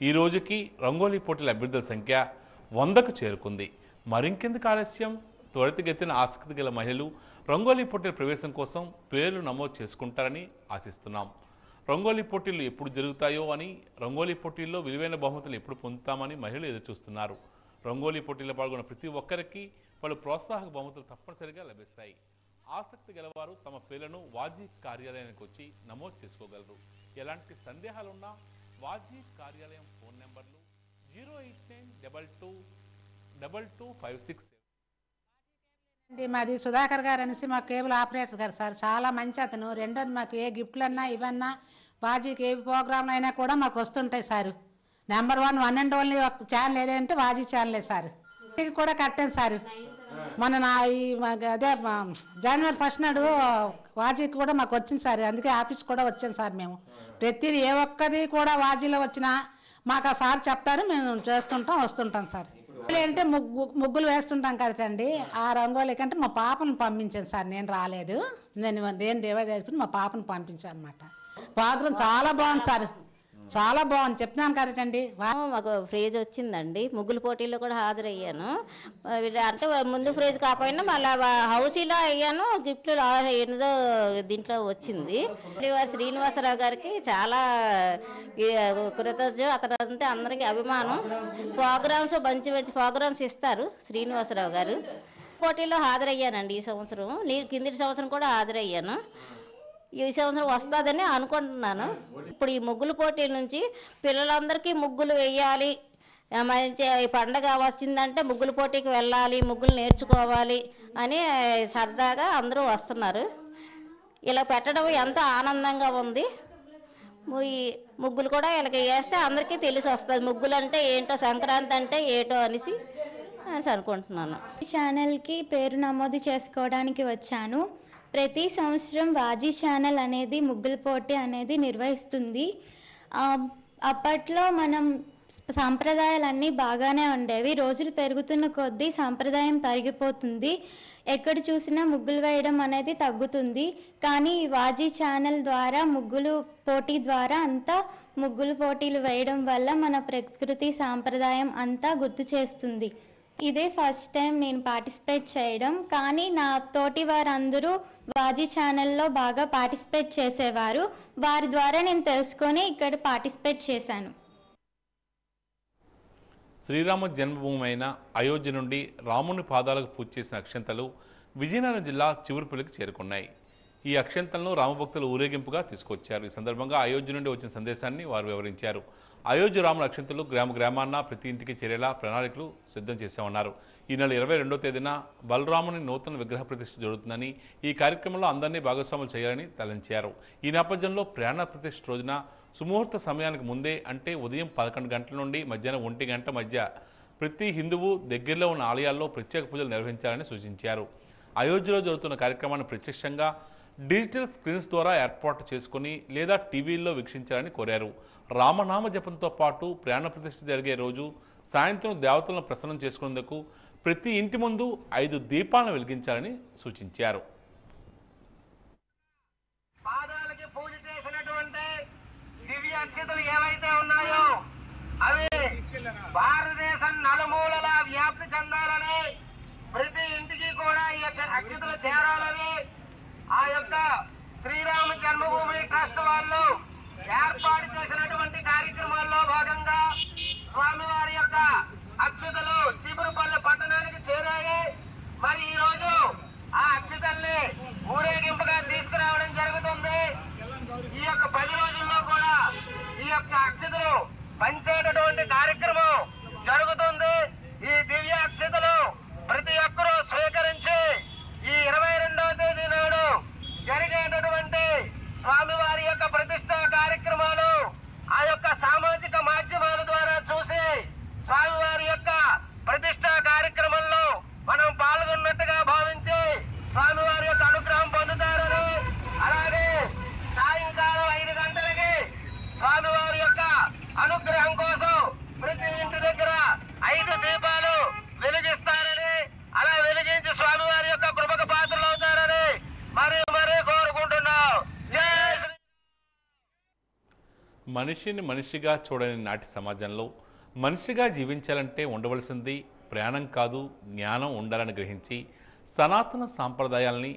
ఈ రోజుకి రంగోలీ పోటీల అభ్యర్థుల సంఖ్య 100కు చేరుకుంది. మరింకెందుకు ఆలస్యం? త్వరితగతిన ఆసక్తి గల మహిళలు రంగోలీ పోటీల ప్రవేశం కోసం పేర్లు నమోదు చేసుకుంటారని ఆశిస్తున్నాం. రంగోలీ పోటీలు ఎప్పుడు జరుగుతాయో అని, రంగోలీ పోటీల్లో విలువైన బహుమతులు ఎప్పుడు పొందుతామని మహిళలు ఎదురుచూస్తున్నారు. రంగోలీ పోటీల్లో పాల్గొన్న ప్రతి ఒక్కరికి పలు ప్రోత్సాహక బహుమతులు తప్పనిసరిగా లభిస్తాయి. ఆసక్తి గలవారు తమ పేర్లను వాజీ కార్యాలయానికి వచ్చి నమోదు చేసుకోగలరు. ఎలాంటి సందేహాలున్నా వాజీ కార్యాలయం ఫోన్ నెంబర్లు 089222256. మాది సుధాకర్ గారు అనేసి మా కేబుల్ ఆపరేటర్ గారు సార్, చాలా మంచి అతను. రెండోది మాకు ఏ గిఫ్ట్లు అన్నా ఇవన్నా వాజీకి ఏ ప్రోగ్రాంలు అయినా కూడా మాకు వస్తుంటాయి sir. Number 1 and only channel ఏదంటే వాజీ ఛానలే సార్. ఇది కూడా కట్టాను సార్. మొన్న అదే జనవరి 1 నాడు వాజీకి కూడా మాకు వచ్చింది సార్. అందుకే ఆఫీస్ కూడా వచ్చాను సార్. మేము ప్రతిదీ ఏ ఒక్కది కూడా వాజీలో వచ్చినా మాకు ఆ సార్ చెప్తారు, మేము చేస్తుంటాం వస్తుంటాం సార్. అంటే ముగ్గులు వేస్తుంటాం కదండి, ఆ రంగోలీ కంటే మా పాపను పంపించాను సార్. నేను రాలేదు, నేను డివైడ్ చేసుకుని మా పాపను పంపించాను అనమాట. ప్రోగ్రాం చాలా బాగుంది సార్, చాలా బాగుంది చెప్తున్నాను కరెక్టండి. మాకు ప్రైజ్ వచ్చిందండి. ముగ్గులు పోటీల్లో కూడా హాజరయ్యాను. అంటే ముందు ప్రైజ్ కాకపోయినా మళ్ళీ హౌసీలో అయ్యాను. గిఫ్ట్లు ఎనిమిదో దీంట్లో వచ్చింది. శ్రీనివాసరావు గారికి చాలా కృతజ్ఞత. అతను అంటే అందరికీ అభిమానం. ప్రోగ్రామ్స్ మంచి మంచి ప్రోగ్రామ్స్ ఇస్తారు శ్రీనివాసరావు గారు. పోటీల్లో హాజరయ్యానండి ఈ సంవత్సరం. కిందటి సంవత్సరం కూడా హాజరయ్యాను. ఈ సంవత్సరం వస్తుందని అనుకుంటున్నాను. ఇప్పుడు ఈ ముగ్గుల పోటీ నుంచి పిల్లలందరికీ ముగ్గులు వేయాలి, మంచి పండగ వచ్చిందంటే ముగ్గుల పోటీకి వెళ్ళాలి, ముగ్గులు నేర్చుకోవాలి అని సరదాగా అందరూ వస్తున్నారు. ఇలా పెట్టడం ఎంతో ఆనందంగా ఉంది. ఈ ముగ్గులు కూడా వీళ్ళకి వేస్తే అందరికీ తెలిసి వస్తుంది ముగ్గులు అంటే ఏంటో, సంక్రాంతి అంటే ఏంటో అనేసి అనుకుంటున్నాను. ఛానల్కి పేరు నమోదు చేసుకోవడానికి వచ్చాను. ప్రతి సంవత్సరం వాజీ ఛానల్ అనేది ముగ్గుల పోటీ అనేది నిర్వహిస్తుంది. అప్పట్లో మనం సాంప్రదాయాలన్నీ బాగానే ఉండేవి. రోజులు పెరుగుతున్న కొద్దీ సాంప్రదాయం తరిగిపోతుంది. ఎక్కడ చూసినా ముగ్గులు వేయడం అనేది తగ్గుతుంది. కానీ వాజీ ఛానల్ ద్వారా ముగ్గులు పోటీ ద్వారా అంతా ముగ్గులు పోటీలు వేయడం వల్ల మన ప్రకృతి సాంప్రదాయం అంతా గుర్తు చేస్తుంది. ఇదే ఫస్ట్ టైం నేను పార్టిసిపేట్ చేయడం. కానీ నా తోటి వారందరూ వాజీ ఛానల్లో బాగా పార్టిసిపేట్ చేసేవారు. వారి ద్వారా నేను తెలుసుకొని ఇక్కడ పార్టిసిపేట్ చేశాను. శ్రీరామ జన్మభూమి అయిన అయోధ్య నుండి రాముని పాదాలకు పూజ చేసిన అక్షంతలు విజయనగరం జిల్లా చివురుపల్లికి చేరుకున్నాయి. ఈ అక్షంతలను రామభక్తులు ఊరేగింపుగా తీసుకొచ్చారు. ఈ సందర్భంగా అయోధ్య నుండి వచ్చిన సందేశాన్ని వారు వివరించారు. అయోధ్య రాముల అక్షంతలు గ్రామాన్న ప్రతి ఇంటికి చేరేలా ప్రణాళికలు సిద్ధం చేశామన్నారు. ఈ నెల 22వ తేదీన బలరాముని నూతన విగ్రహ ప్రతిష్ఠ జరుగుతుందని, ఈ కార్యక్రమంలో అందరినీ భాగస్వాములు చేయాలని తలంచారు. ఈ నేపథ్యంలో ప్రాణ ప్రతిష్ఠ రోజున సుముహూర్త సమయానికి ముందే అంటే ఉదయం 11 గంటల నుండి మధ్యాహ్నం 1 గంట మధ్య ప్రతి హిందువు దగ్గరలో ఉన్న ఆలయాల్లో ప్రత్యేక పూజలు నిర్వహించాలని సూచించారు. అయోధ్యలో జరుగుతున్న కార్యక్రమాన్ని ప్రత్యక్షంగా డిజిటల్ స్క్రీన్స్ ద్వారా ఏర్పాటు చేసుకుని లేదా టీవీల్లో వీక్షించాలని కోరారు. రామనామ జపంతో పాటు ప్రాణ ప్రతిష్ఠ జరిగే రోజు సాయంత్రం దేవతలను ప్రసన్నం చేసుకునేందుకు ప్రతి ఇంటి ముందు 5 దీపాలను వెలిగించాలని సూచించారు. పాదాలకి పూజ చేసినటువంటి దివ్య అక్షతలు ఏవైతే ఉన్నాయో అవి భారతదేశం నలుమూలలా వ్యాప్తి చెందాలని, ప్రతి ఇంటికి కూడా ఈ అక్షతలు చేరాలని ఆ యొక్క శ్రీరామ జన్మభూమి ట్రస్ట్ వాళ్ళు ఏర్పాటు చేసినటువంటి కార్యక్రమాల్లో భాగంగా స్వామివారి యొక్క అక్షతలు చీపురుపల్లి పట్టణానికి చేరాయి. మరి ఈ రోజు ఆ అక్షతల్ని మనిషిని మనిషిగా చూడని నాటి సమాజంలో మనిషిగా జీవించాలంటే ఉండవలసింది ప్రాణం కాదు జ్ఞానం ఉండాలని గ్రహించి సనాతన సాంప్రదాయాల్ని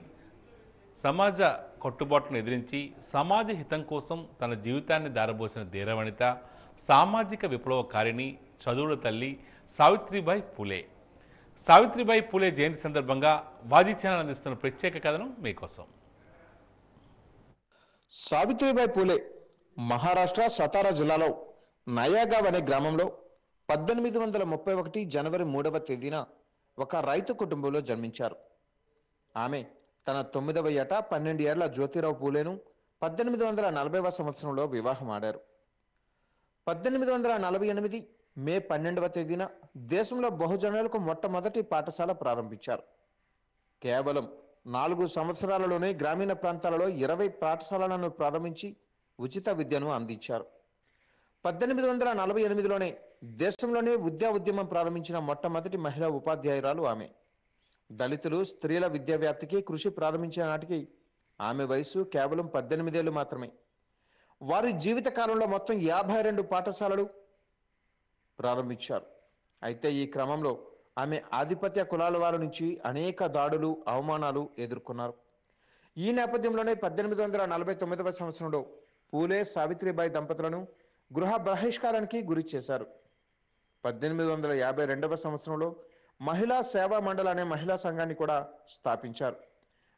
సమాజ కట్టుబాట్లను ఎదిరించి సమాజ హితం కోసం తన జీవితాన్ని దారబోసిన ధీరవనిత సామాజిక విప్లవకారిణి చదువుల తల్లి సావిత్రిబాయి పూలే. సావిత్రిబాయి పూలే జయంతి సందర్భంగా వాజీ ఛానల్ అందిస్తున్న ప్రత్యేక కథనం మీకోసం. సావిత్రిబాయి పూలే మహారాష్ట్ర సతారా జిల్లాలో నయాగావ్ అనే గ్రామంలో 1831 జనవరి 3వ తేదీన ఒక రైతు కుటుంబంలో జన్మించారు. ఆమె తన 9వ ఏట 12 ఏళ్ల జ్యోతిరావు పూలేను 1840వ సంవత్సరంలో వివాహం ఆడారు. 1848 మే 12వ తేదీన దేశంలో బహుజనులకు మొట్టమొదటి పాఠశాల ప్రారంభించారు. కేవలం 4 సంవత్సరాలలోనే గ్రామీణ ప్రాంతాలలో 20 పాఠశాలలను ప్రారంభించి ఉచిత విద్యను అందించారు. 1848లోనే దేశంలోనే విద్యా ఉద్యమం ప్రారంభించిన మొట్టమొదటి మహిళా ఉపాధ్యాయురాలు ఆమె. దళితులు స్త్రీల విద్యా వ్యాప్తికి కృషి ప్రారంభించిన నాటికి ఆమె వయసు కేవలం 18 ఏళ్లు మాత్రమే. వారి జీవిత కాలంలో మొత్తం 52 పాఠశాలలు ప్రారంభించారు. అయితే ఈ క్రమంలో ఆమె ఆధిపత్య కులాల వారి నుంచి అనేక దాడులు అవమానాలు ఎదుర్కొన్నారు. ఈ నేపథ్యంలోనే 1849వ సంవత్సరంలో పూలే సావిత్రిబాయి దంపతులను గృహ బహిష్కారానికి గురి చేశారు. 1852వ సంవత్సరంలో మహిళా సేవా మండలి అనే మహిళా సంఘాన్ని కూడా స్థాపించారు.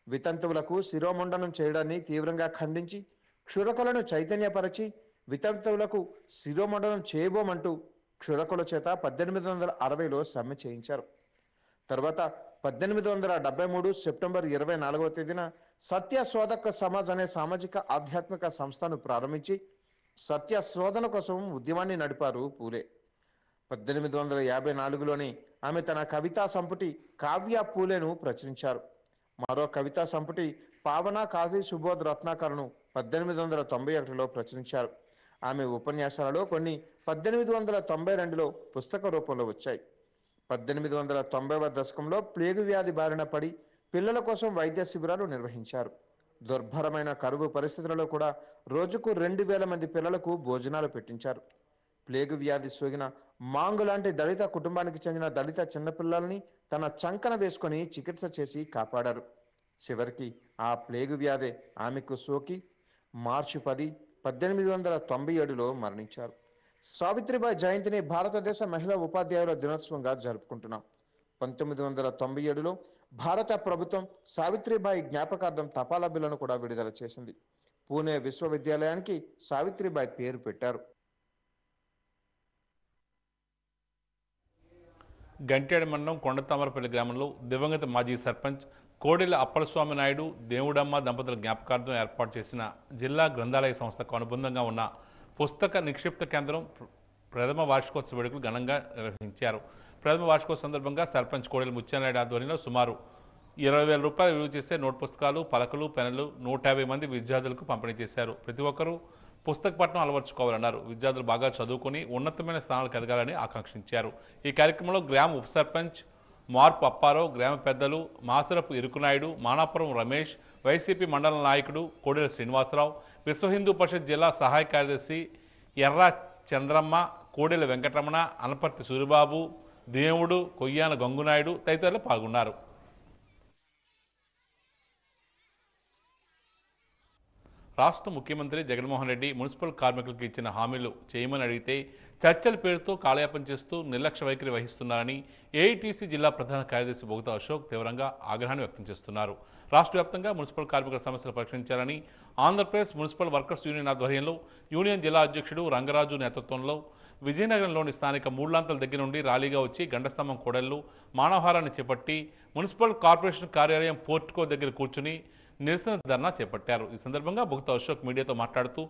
వితంతువులకు శిరోమండనం చేయడాన్ని తీవ్రంగా ఖండించి క్షురకులను చైతన్యపరచి వితంతువులకు శిరోమండనం చేయబోమంటూ క్షురకుల చేత 1860లో సమ్మె చేయించారు. తర్వాత 1873 సెప్టెంబర్ 24వ తేదీన సత్య శోధక సమాజ్ అనే సామాజిక ఆధ్యాత్మిక సంస్థను ప్రారంభించి సత్య శోధన కోసం ఉద్యమాన్ని నడిపారు పూలే. 1854లోని ఆమె తన కవితా సంపుటి కావ్య పూలేను ప్రచురించారు. మరో కవితా సంపుటి పావన కాజీ సుబోధ్ రత్నాకర్ను 1891లో ప్రచురించారు. ఆమె ఉపన్యాసాలలో కొన్ని 1892లో పుస్తక రూపంలో వచ్చాయి. 1890వ దశకంలో ప్లేగు వ్యాధి బారిన పడి పిల్లల కోసం వైద్య శిబిరాలు నిర్వహించారు. దుర్భరమైన కరువు పరిస్థితులలో కూడా రోజుకు 2000 మంది పిల్లలకు భోజనాలు పెట్టించారు. ప్లేగు వ్యాధి సోకిన మాంగు లాంటి దళిత కుటుంబానికి చెందిన దళిత చిన్నపిల్లల్ని తన చంకన వేసుకొని చికిత్స చేసి కాపాడారు. చివరికి ఆ ప్లేగు వ్యాధి ఆమెకు సోకి మార్చి 10, 1897లో మరణించారు. సావిత్రిబాయి జయంతిని భారతదేశ మహిళా ఉపాధ్యాయుల దినోత్సవంగా జరుపుకుంటున్నాం. 1997లో భారత ప్రభుత్వం సావిత్రిబాయి జ్ఞాపకార్థం తపాలా బిల్లును కూడా విడుదల చేసింది. పూణే విశ్వవిద్యాలయానికి సావిత్రిబాయి పేరు పెట్టారు. గంటేడు మండలం కొండతామరపల్లి గ్రామంలో దివంగత మాజీ సర్పంచ్ కోడెల అప్పలస్వామి నాయుడు దేవుడమ్మ దంపతుల జ్ఞాపకార్థం ఏర్పాటు చేసిన జిల్లా గ్రంథాలయ సంస్థకు అనుబంధంగా ఉన్న పుస్తక నిక్షిప్త కేంద్రం ప్రథమ వార్షికోత్సవ వేడుకలు ఘనంగా నిర్వహించారు. ప్రథమ వార్షికోత్సవ సందర్భంగా సర్పంచ్ కోడెల ముత్యానాయుడు ఆధ్వర్యంలో సుమారు 20,000 రూపాయలు విలువ చేసే నోట్ పుస్తకాలు, పలకలు, పెన్నులు 150 మంది విద్యార్థులకు పంపిణీ చేశారు. ప్రతి ఒక్కరూ పుస్తక పఠనం అలవర్చుకోవాలన్నారు. విద్యార్థులు బాగా చదువుకొని ఉన్నతమైన స్థానాలకు ఎదగాలని ఆకాంక్షించారు. ఈ కార్యక్రమంలో గ్రామ ఉప సర్పంచ్ మార్పు అప్పారావు, గ్రామ పెద్దలు మాసరపు ఇరుకునాయుడు, మానాపురం రమేష్, వైసీపీ మండల నాయకుడు కోడెల శ్రీనివాసరావు, విశ్వ హిందూ పరిషత్ జిల్లా సహాయ కార్యదర్శి ఎర్రా చంద్రమ్మ, కోడెల వెంకటరమణ, అనపర్తి సూరిబాబు, దేవుడు, కొయ్యాన గంగునాయుడు తదితరులు పాల్గొన్నారు. రాష్ట్ర ముఖ్యమంత్రి జగన్మోహన్ రెడ్డి మున్సిపల్ కార్మికులకు ఇచ్చిన హామీలు చేయమని అడిగితే చర్చల పేరుతో కాలయాపన చేస్తూ నిర్లక్ష్య వైఖరి వహిస్తున్నారని ఏఐటీసీ జిల్లా ప్రధాన కార్యదర్శి బొగత అశోక్ తీవ్రంగా ఆగ్రహాన్ని వ్యక్తం చేస్తున్నారు. రాష్ట్ర వ్యాప్తంగా మున్సిపల్ కార్మికుల సమస్యలు పరిష్కరించాలని ఆంధ్రప్రదేశ్ మున్సిపల్ వర్కర్స్ యూనియన్ ఆధ్వర్యంలో యూనియన్ జిల్లా అధ్యక్షుడు రంగరాజు నేతృత్వంలో విజయనగరంలోని స్థానిక మూడులాంతల దగ్గర నుండి ర్యాలీగా వచ్చి గండస్తంభం కోడళ్లు మానవహారాన్ని చేపట్టి మున్సిపల్ కార్పొరేషన్ కార్యాలయం పోర్టుకో దగ్గర కూర్చుని నిరసన ధర్నా చేపట్టారు. ఈ సందర్భంగా బొగత అశోక్ మీడియాతో మాట్లాడుతూ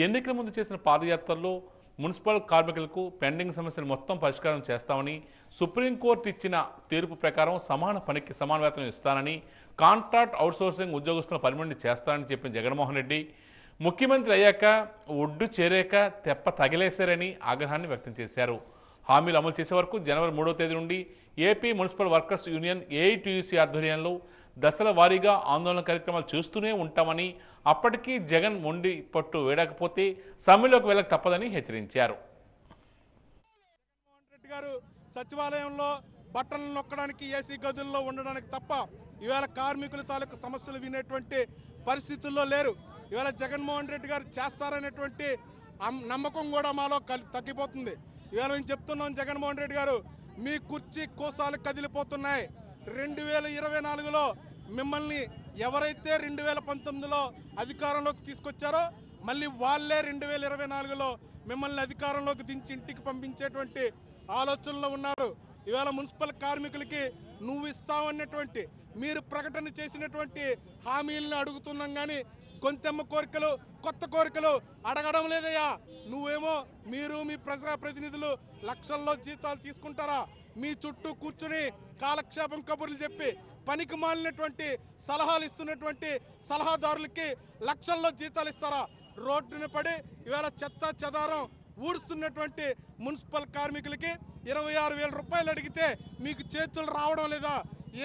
ఎన్నికల ముందు చేసిన పాదయాత్రల్లో మున్సిపల్ కార్మికులకు పెండింగ్ సమస్యలు మొత్తం పరిష్కారం చేస్తామని, సుప్రీంకోర్టు ఇచ్చిన తీర్పు ప్రకారం సమాన పనికి సమాన వేతనం ఇస్తానని, కాంట్రాక్ట్ అవుట్సోర్సింగ్ ఉద్యోగస్తుల పర్మనెంట్ చేస్తానని చెప్పిన జగన్మోహన్ రెడ్డి ముఖ్యమంత్రి అయ్యాక ఒడ్డు చేరాక తెప్ప తగిలేశారని ఆగ్రహాన్ని వ్యక్తం చేశారు. హామీలు అమలు చేసే వరకు జనవరి 3వ తేదీ నుండి AP municipal workers union AITUC ఆధ్వర్యంలో దశల వారీగా ఆందోళన కార్యక్రమాలు చేస్తూనే ఉంటామని, అప్పటికీ జగన్ మొండి పట్టు వేడకపోతే సమ్మెలోకి వెళ్ళక తప్పదని హెచ్చరించారు. గారు సచివాలయంలో బట్టలు నొక్కడానికి, ఏసీ గదుల్లో ఉండడానికి తప్ప ఇవాళ కార్మికుల తాలూకు సమస్యలు వినేటువంటి పరిస్థితుల్లో లేరు. ఇవాళ జగన్మోహన్ రెడ్డి గారు చేస్తారనేటువంటి నమ్మకం కూడా మాలో తగ్గిపోతుంది. ఇవాళ మేము చెప్తున్నాం, జగన్మోహన్ రెడ్డి గారు మీ కుర్చీ కోసాలు కదిలిపోతున్నాయి. 2024లో మిమ్మల్ని ఎవరైతే 2019లో అధికారంలోకి తీసుకొచ్చారో మళ్ళీ వాళ్ళే 2024లో మిమ్మల్ని అధికారంలోకి దించి ఇంటికి పంపించేటువంటి ఆలోచనలో ఉన్నారు. ఇవాళ మున్సిపల్ కార్మికులకి నువ్వు ఇస్తావన్నటువంటి మీరు ప్రకటన చేసినటువంటి హామీలను అడుగుతున్నాం, కానీ గొంతెమ్మ కోరికలు, కొత్త కోరికలు అడగడం లేదయ్యా. నువ్వేమో మీరు మీ ప్రజాప్రతినిధులు లక్షల్లో జీతాలు తీసుకుంటారా? మీ చుట్టూ కూర్చుని కాలక్షేపం కబుర్లు చెప్పి పనికి మాలినటువంటి సలహాలు ఇస్తున్నటువంటి సలహాదారులకి లక్షల్లో జీతాలు ఇస్తారా? రోడ్డున పడి ఇవాళ చెత్త చెదారం ఊడుస్తున్నటువంటి మున్సిపల్ కార్మికులకి 26,000 రూపాయలు అడిగితే మీకు చేతులు రావడం లేదా?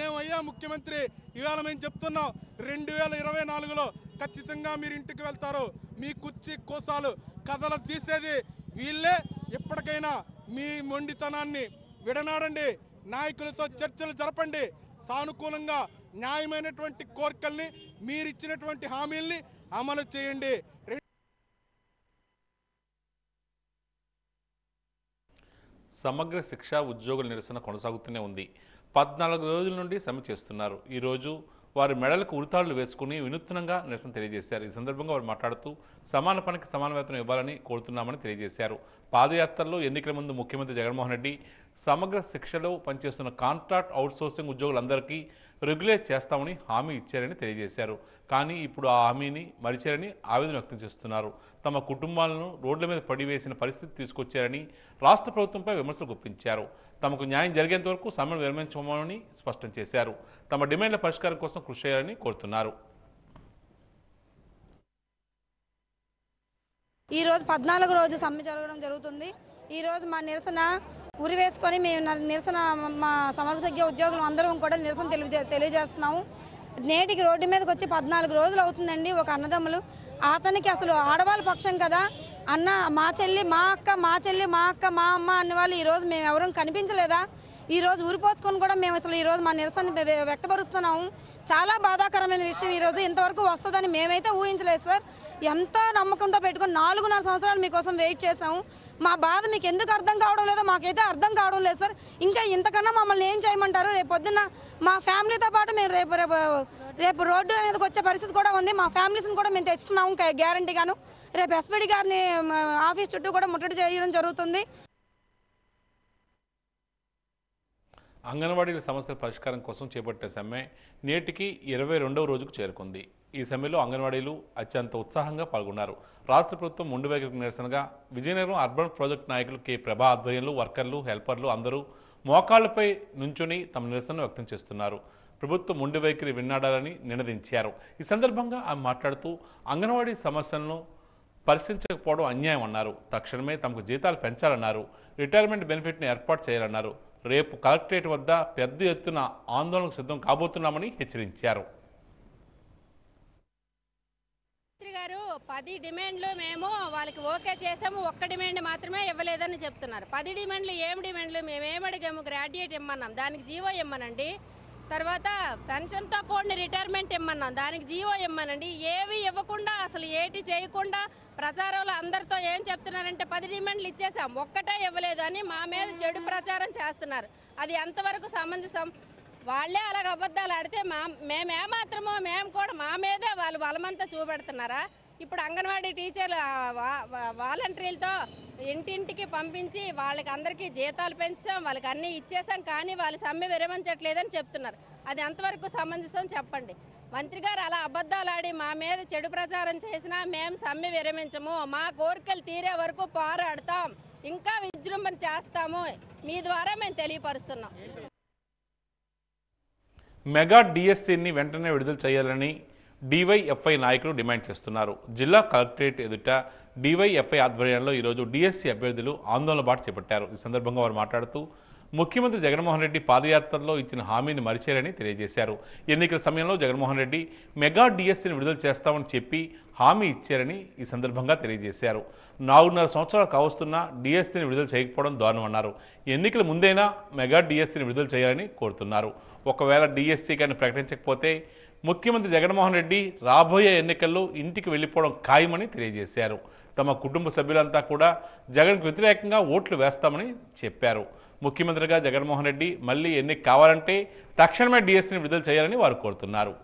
ఏమయ్యా ముఖ్యమంత్రి, ఇవాళ మేము చెప్తున్నాం 2024లో ఖచ్చితంగా మీరు ఇంటికి వెళ్తారు. మీ కుర్చీ కోసాలు కథలు తీసేది వీళ్ళే. ఎప్పటికైనా మీ మొండితనాన్ని విడనాడండి, నాయకులతో చర్చలు జరపండి, సానుకూలంగా న్యాయమైనటువంటి కోరికల్ని, మీరిచ్చినటువంటి హామీల్ని అమలు చేయండి. సమగ్ర శిక్ష ఉద్యోగుల నిరసన కొనసాగుతూనే ఉంది. 14 రోజుల నుండి సమ్మె చేస్తున్నారు. ఈరోజు వారి మెడలకు ఉరితాళ్లు వేసుకుని వినూత్నంగా నిరసన తెలియజేశారు. ఈ సందర్భంగా వారు మాట్లాడుతూ సమాన పనికి సమాన వేతనం ఇవ్వాలని కోరుతున్నామని తెలియజేశారు. పాదయాత్రలో ఎన్నికల ముందు ముఖ్యమంత్రి జగన్మోహన్ రెడ్డి సమగ్ర శిక్షలో పనిచేస్తున్న కాంట్రాక్ట్ అవుట్సోర్సింగ్ ఉద్యోగులందరికీ రెగ్యులేట్ చేస్తామని హామీ ఇచ్చారని తెలియజేశారు. కానీ ఇప్పుడు ఆ హామీని మరిచారని ఆవేదన వ్యక్తం చేస్తున్నారు. తమ కుటుంబాలను రోడ్ల మీద పడివేసిన పరిస్థితి తీసుకొచ్చారని రాష్ట్ర ప్రభుత్వంపై విమర్శలు గుప్పించారు. తమకు న్యాయం జరిగేంత వరకు సమ్మెను విరమించమని స్పష్టం చేశారు. తమ డిమాండ్ల పరిష్కారం కోసం కృషి చేయాలని కోరుతున్నారు. ఈరోజు 14వ రోజు సమ్మె జరగడం జరుగుతుంది. ఈరోజు మా నిరసన ఉరివేసుకొని మేము నిరసన మా సమర్థజ్ఞ ఉద్యోగులు అందరం కూడా నిరసన తెలియజేస్తున్నాము. నేటికి రోడ్డు మీదకి వచ్చి 14 రోజులు అవుతుందండి. ఒక అన్నదమ్ములు అతనికి అసలు ఆడవాళ్ళ పక్షం కదా అన్న, మా చెల్లి, మా అక్క, మా చెల్లి, మా అక్క, మా అమ్మ అన్న వాళ్ళు ఈరోజు మేము ఎవరూ కనిపించలేదా? ఈరోజు ఊరిపోసుకొని కూడా మేము అసలు ఈరోజు మా నిరసన వ్యక్తపరుస్తున్నాము. చాలా బాధాకరమైన విషయం. ఈరోజు ఇంతవరకు వస్తుందని మేమైతే ఊహించలేదు సార్. ఎంతో నమ్మకంతో పెట్టుకొని 4.5 సంవత్సరాలు మీకోసం వెయిట్ చేసాము. మా బాధ మీకు ఎందుకు అర్థం కావడం లేదో మాకైతే అర్థం కావడం లేదు సార్. ఇంకా ఇంతకన్నా మమ్మల్ని ఏం చేయమంటారు? రేపు పొద్దున్న మా ఫ్యామిలీతో పాటు మేము రేపు రోడ్డు మీదకి వచ్చే పరిస్థితి కూడా ఉంది. మా ఫ్యామిలీస్ని కూడా మేము తెచ్చుతున్నాము గ్యారంటీగాను. రేపు ఎస్పీడీ గారిని ఆఫీస్ చుట్టూ కూడా ముట్టడి చేయడం జరుగుతుంది. అంగన్వాడీల సమస్యల పరిష్కారం కోసం చేపట్టే సమ్మె నేటికి 22వ రోజుకు చేరుకుంది. ఈ సమ్మెలో అంగన్వాడీలు అత్యంత ఉత్సాహంగా పాల్గొన్నారు. రాష్ట్ర ప్రభుత్వం మొండి వైఖరికి నిరసనగా విజయనగరం అర్బన్ ప్రాజెక్టు నాయకులు కె ప్రభా ఆధ్వర్యంలో వర్కర్లు, హెల్పర్లు అందరూ మోకాళ్లపై నుంచుని తమ నిరసన వ్యక్తం చేస్తున్నారు. ప్రభుత్వం మొండి వైఖరి విన్నాడాలని నినదించారు. ఈ సందర్భంగా ఆమె మాట్లాడుతూ అంగన్వాడీ సమస్యలను పరిష్కరించకపోవడం అన్యాయం అన్నారు. తక్షణమే తమకు జీతాలు పెంచాలన్నారు. రిటైర్మెంట్ బెనిఫిట్ని ఏర్పాటు చేయాలన్నారు. రేపు కలెక్టరేట్ వద్ద పెద్ద ఎత్తున ఆందోళనకు సిద్ధం కాబోతున్నామని హెచ్చరించారు. మంత్రి గారు 10 డిమాండ్లు మేము వాళ్ళకి ఓకే చేసాము, ఒక్క డిమాండ్ మాత్రమే ఇవ్వలేదని చెప్తున్నారు. 10 డిమాండ్లు ఏం డిమాండ్లు? మేమేం అడిగాము? గ్రాడ్యుయేట్ ఇమ్మన్నాం, దానికి జీవో ఇమ్మనండి. తర్వాత పెన్షన్తో కూడిన రిటైర్మెంట్ ఇమ్మన్నాం, దానికి జీవో ఇమ్మనండి. ఏవి ఇవ్వకుండా అసలు ఏటి చేయకుండా ప్రచారంలో అందరితో ఏం చెప్తున్నారంటే 10 డిమాండ్లు ఇచ్చేసాం, ఒక్కటే ఇవ్వలేదు అని మా మీద చెడు ప్రచారం చేస్తున్నారు. అది ఎంతవరకు సమంజసం? వాళ్ళే అలాగ అబద్ధాలు ఆడితే మేమేమాత్రమో మేము కూడా మా మీదే వాళ్ళు బలమంతా చూపెడుతున్నారా? ఇప్పుడు అంగన్వాడీ టీచర్లు వాలంటీర్లతో ఇంటింటికి పంపించి వాళ్ళకి అందరికీ జీతాలు పెంచాం, వాళ్ళకి అన్నీ ఇచ్చేసాం, కానీ వాళ్ళు సమ్మె విరమించట్లేదని చెప్తున్నారు. అది ఎంతవరకు సమంజసం చెప్పండి. మంత్రి గారు అలా అబద్ధాలు ఆడి మా మీద చెడు ప్రచారం చేసినా మేము సమ్మె విరమించము, మా కోరికలు తీరే వరకు పోరాడతాం, ఇంకా విజృంభణ చేస్తాము, మీ ద్వారా మేము తెలియపరుస్తున్నాం. మెగా డిఎస్సిని వెంటనే విడుదల చేయాలని డివైఎఫ్ఐ నాయకులు డిమాండ్ చేస్తున్నారు. జిల్లా కలెక్టరేట్ ఎదుట డివైఎఫ్ఐ ఆధ్వర్యంలో ఈరోజు డిఎస్సి అభ్యర్థులు ఆందోళన బాట చేపట్టారు. ఈ సందర్భంగా వారు మాట్లాడుతూ ముఖ్యమంత్రి జగన్మోహన్ రెడ్డి పాదయాత్రలో ఇచ్చిన హామీని మరిచారని తెలియజేశారు. ఎన్నికల సమయంలో జగన్మోహన్ రెడ్డి మెగా డిఎస్సీని విడుదల చేస్తామని చెప్పి హామీ ఇచ్చారని ఈ సందర్భంగా తెలియజేశారు. 4.5 సంవత్సరాలు కావస్తున్న డిఎస్సీని విడుదల చేయకపోవడం దారుణమన్నారు. ఎన్నికల ముందైనా మెగా డిఎస్సీని విడుదల చేయాలని కోరుతున్నారు. ఒకవేళ డిఎస్సీ కానీ ప్రకటించకపోతే ముఖ్యమంత్రి జగన్మోహన్ రెడ్డి రాబోయే ఎన్నికల్లో ఇంటికి వెళ్ళిపోవడం ఖాయమని తెలియజేశారు. తమ కుటుంబ సభ్యులంతా కూడా జగన్కు వ్యతిరేకంగా ఓట్లు వేస్తామని చెప్పారు. ముఖ్యమంత్రిగా జగన్మోహన్ రెడ్డి మళ్ళీ ఎన్నిక కావాలంటే తక్షణమే డిఎస్సీని విడుదల చేయాలని వారు కోరుతున్నారు.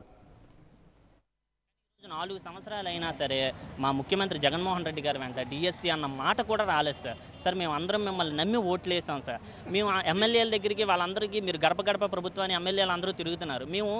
4 సంవత్సరాలు అయినా సరే మా ముఖ్యమంత్రి జగన్మోహన్ రెడ్డి గారి వెంట డిఎస్సీ అన్న మాట కూడా రాలేదు సార్. మేము అందరం మిమ్మల్ని నమ్మి ఓట్లు వేసాం సార్. మేము ఎమ్మెల్యేల దగ్గరికి వాళ్ళందరికీ మీరు గడప గడప ప్రభుత్వాన్ని ఎమ్మెల్యేలు అందరూ తిరుగుతున్నారు. మేము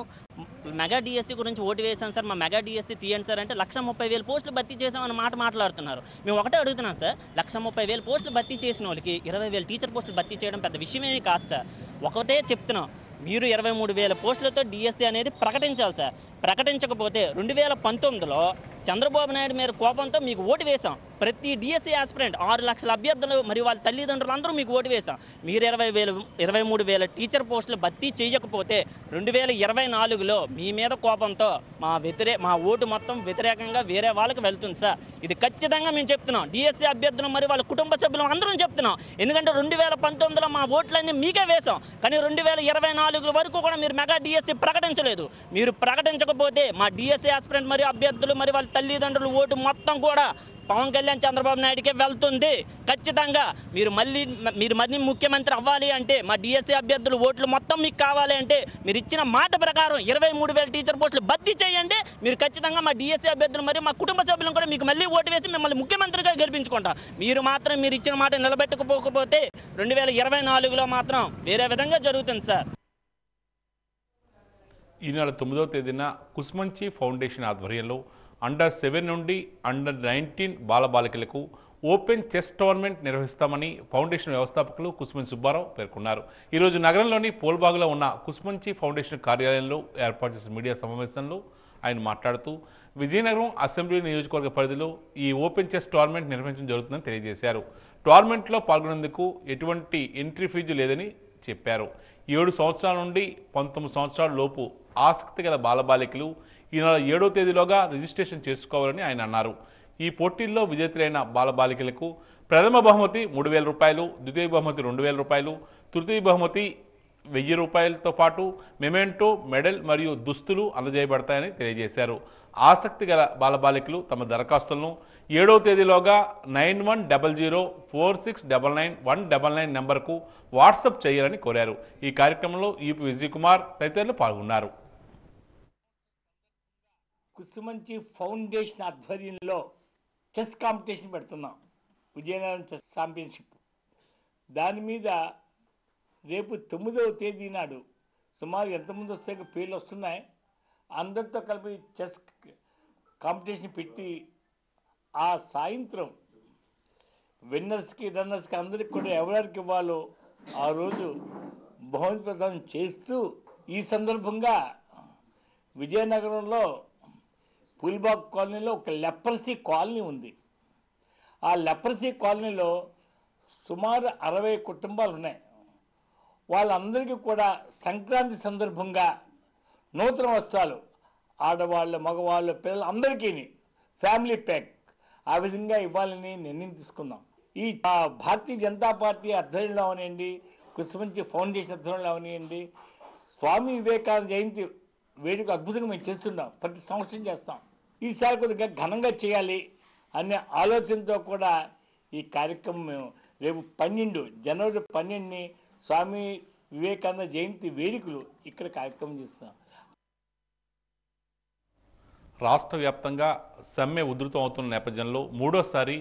మెగా డిఎస్సీ గురించి ఓటు వేసాం సార్. మా మెగా డిఎస్సీ తీయండి సార్ అంటే 1,30,000 పోస్టులు భర్తీ చేసామన్న మాట మాట్లాడుతున్నారు. మేము ఒకటే అడుగుతున్నాం సార్, 1,30,000 పోస్టులు భర్తీ చేసిన వాళ్ళకి 20,000 టీచర్ పోస్టులు భర్తీ చేయడం పెద్ద విషయమేమీ కాదు సార్. ఒకటే చెప్తున్నాం, మీరు 23,000 పోస్టులతో డిఎస్సీ అనేది ప్రకటించాలి సార్. ప్రకటించకపోతే 2019లో చంద్రబాబు నాయుడు మీద కోపంతో మీకు ఓటు వేశాం. ప్రతి డిఎస్సీ ఆస్పిరెంట్ 6 లక్షల అభ్యర్థులు మరియు వాళ్ళ తల్లిదండ్రులు అందరూ మీకు ఓటు వేశాం. మీరు 23,000 టీచర్ పోస్టులు భర్తీ చేయకపోతే 2024లో మీ మీద కోపంతో మా ఓటు మొత్తం వ్యతిరేకంగా వేరే వాళ్ళకి వెళ్తుంది సార్. ఇది ఖచ్చితంగా మేము చెప్తున్నాం. డిఎస్సీ అభ్యర్థులు మరియు వాళ్ళ కుటుంబ సభ్యులు అందరం చెప్తున్నాం. ఎందుకంటే 2019లో మా ఓట్లన్నీ మీకే వేశాం. కానీ 2024 వరకు కూడా మీరు మెగా డిఎస్సీ ప్రకటించలేదు. మీరు ప్రకటించకపోతే మా డిఎస్సీ ఆస్పిరెంట్ మరియు అభ్యర్థులు మరియు వాళ్ళ తల్లిదండ్రులు ఓటు మొత్తం కూడా పవన్ కళ్యాణ్ చంద్రబాబు నాయుడికే వెళ్తుంది. ఖచ్చితంగా మీరు మళ్ళీ ముఖ్యమంత్రి అవ్వాలి అంటే మా డిఎస్సీ అభ్యర్థులు ఓట్లు మొత్తం మీకు కావాలి అంటే మీరు ఇచ్చిన మాట ప్రకారం 23,000 టీచర్ పోస్టులు భర్తీ చేయండి. మీరు ఖచ్చితంగా మా డిఎస్సీ అభ్యర్థులు మరియు మా కుటుంబ సభ్యులను కూడా మీకు మళ్ళీ ఓటు వేసి మిమ్మల్ని ముఖ్యమంత్రిగా గెలిపించుకుంటాం. మీరు ఇచ్చిన మాట నిలబెట్టకపోతే 2024లో మాత్రం వేరే విధంగా జరుగుతుంది సార్. ఈ నెల 9వ తేదీన కుస్మంచి ఫౌండేషన్ ఆధ్వర్యంలో అండర్-7 నుండి అండర్-19 బాలబాలికలకు ఓపెన్ చెస్ టోర్నమెంట్ నిర్వహిస్తామని ఫౌండేషన్ వ్యవస్థాపకులు కుస్మంచి సుబ్బారావు పేర్కొన్నారు. ఈరోజు నగరంలోని పోల్బాగులో ఉన్న కుస్మంచి ఫౌండేషన్ కార్యాలయంలో ఏర్పాటు చేసిన మీడియా సమావేశంలో ఆయన మాట్లాడుతూ విజయనగరం అసెంబ్లీ నియోజకవర్గ పరిధిలో ఈ ఓపెన్ చెస్ టోర్నమెంట్ నిర్వహించడం జరుగుతుందని తెలియజేశారు. టోర్నమెంట్లో పాల్గొనేందుకు ఎటువంటి ఎంట్రీ ఫీజు లేదని చెప్పారు. 7 సంవత్సరాల నుండి 19 సంవత్సరాల లోపు ఆసక్తి గల బాలబాలికలు ఈ నెల 7వ తేదీలోగా రిజిస్ట్రేషన్ చేసుకోవాలని ఆయన అన్నారు. ఈ పోటీల్లో విజేతలైన బాలబాలికలకు ప్రథమ బహుమతి 3,000 రూపాయలు, ద్వితీయ బహుమతి 2,000 రూపాయలు, తృతీయ బహుమతి 1,000 రూపాయలతో పాటు మెమెంటో, మెడల్ మరియు దుస్తులు అందజేయబడతాయని తెలియజేశారు. ఆసక్తి గల బాలబాలికలు తమ దరఖాస్తులను 7వ తేదీలోగా 910046999199 నెంబర్కు వాట్సాప్ చేయాలని కోరారు. ఈ కార్యక్రమంలో ఈపీ విజయ్ కుమార్ తదితరులు పాల్గొన్నారు. కుస్మంచి ఫౌండేషన్ ఆధ్వర్యంలో చెస్ కాంపిటీషన్ పెడుతున్నాం. Vizianagaram chess championship. దాని మీద రేపు 9వ తేదీ నాడు సుమారు ఎంతమంది వస్తే పేర్లు వస్తున్నాయి. అందరితో కలిపి చెస్ కాంపిటీషన్ పెట్టి ఆ సాయంత్రం విన్నర్స్కి రన్నర్స్కి అందరికి కూడా ఎవరికి ఇవ్వాలో ఆ రోజు బహుమతి ప్రదానం చేస్తూ ఈ సందర్భంగా విజయనగరంలో పూల్బాగ్ కాలనీలో ఒక లెప్రసీ కాలనీ ఉంది. ఆ లెప్రసీ కాలనీలో సుమారు 60 కుటుంబాలు ఉన్నాయి. వాళ్ళందరికీ కూడా సంక్రాంతి సందర్భంగా నూతన వస్త్రాలు ఆడవాళ్ళు, మగవాళ్ళు, పిల్లలు అందరికీ ఫ్యామిలీ ప్యాక్ ఆ విధంగా ఇవ్వాలని నిర్ణయం తీసుకున్నాం. ఈ భారతీయ జనతా పార్టీ ఆధ్వర్యంలో అవనివ్వండి, కుస్మంచి ఫౌండేషన్ ఆధ్వర్యంలో అవనివ్వండి, స్వామి వివేకానంద జయంతి వేడుక అద్భుతంగా మేము చేస్తున్నాం. ప్రతి సంవత్సరం చేస్తాం. ఈసారి కొద్దిగా ఘనంగా చేయాలి అనే ఆలోచనతో కూడా ఈ కార్యక్రమం మేము రేపు జనవరి 12 స్వామి వివేకానంద జయంతి వేడుకలు ఇక్కడ కార్యక్రమం చేస్తున్నాం. రాష్ట్ర వ్యాప్తంగా సమ్మె ఉధృతం అవుతున్న నేపథ్యంలో మూడోసారి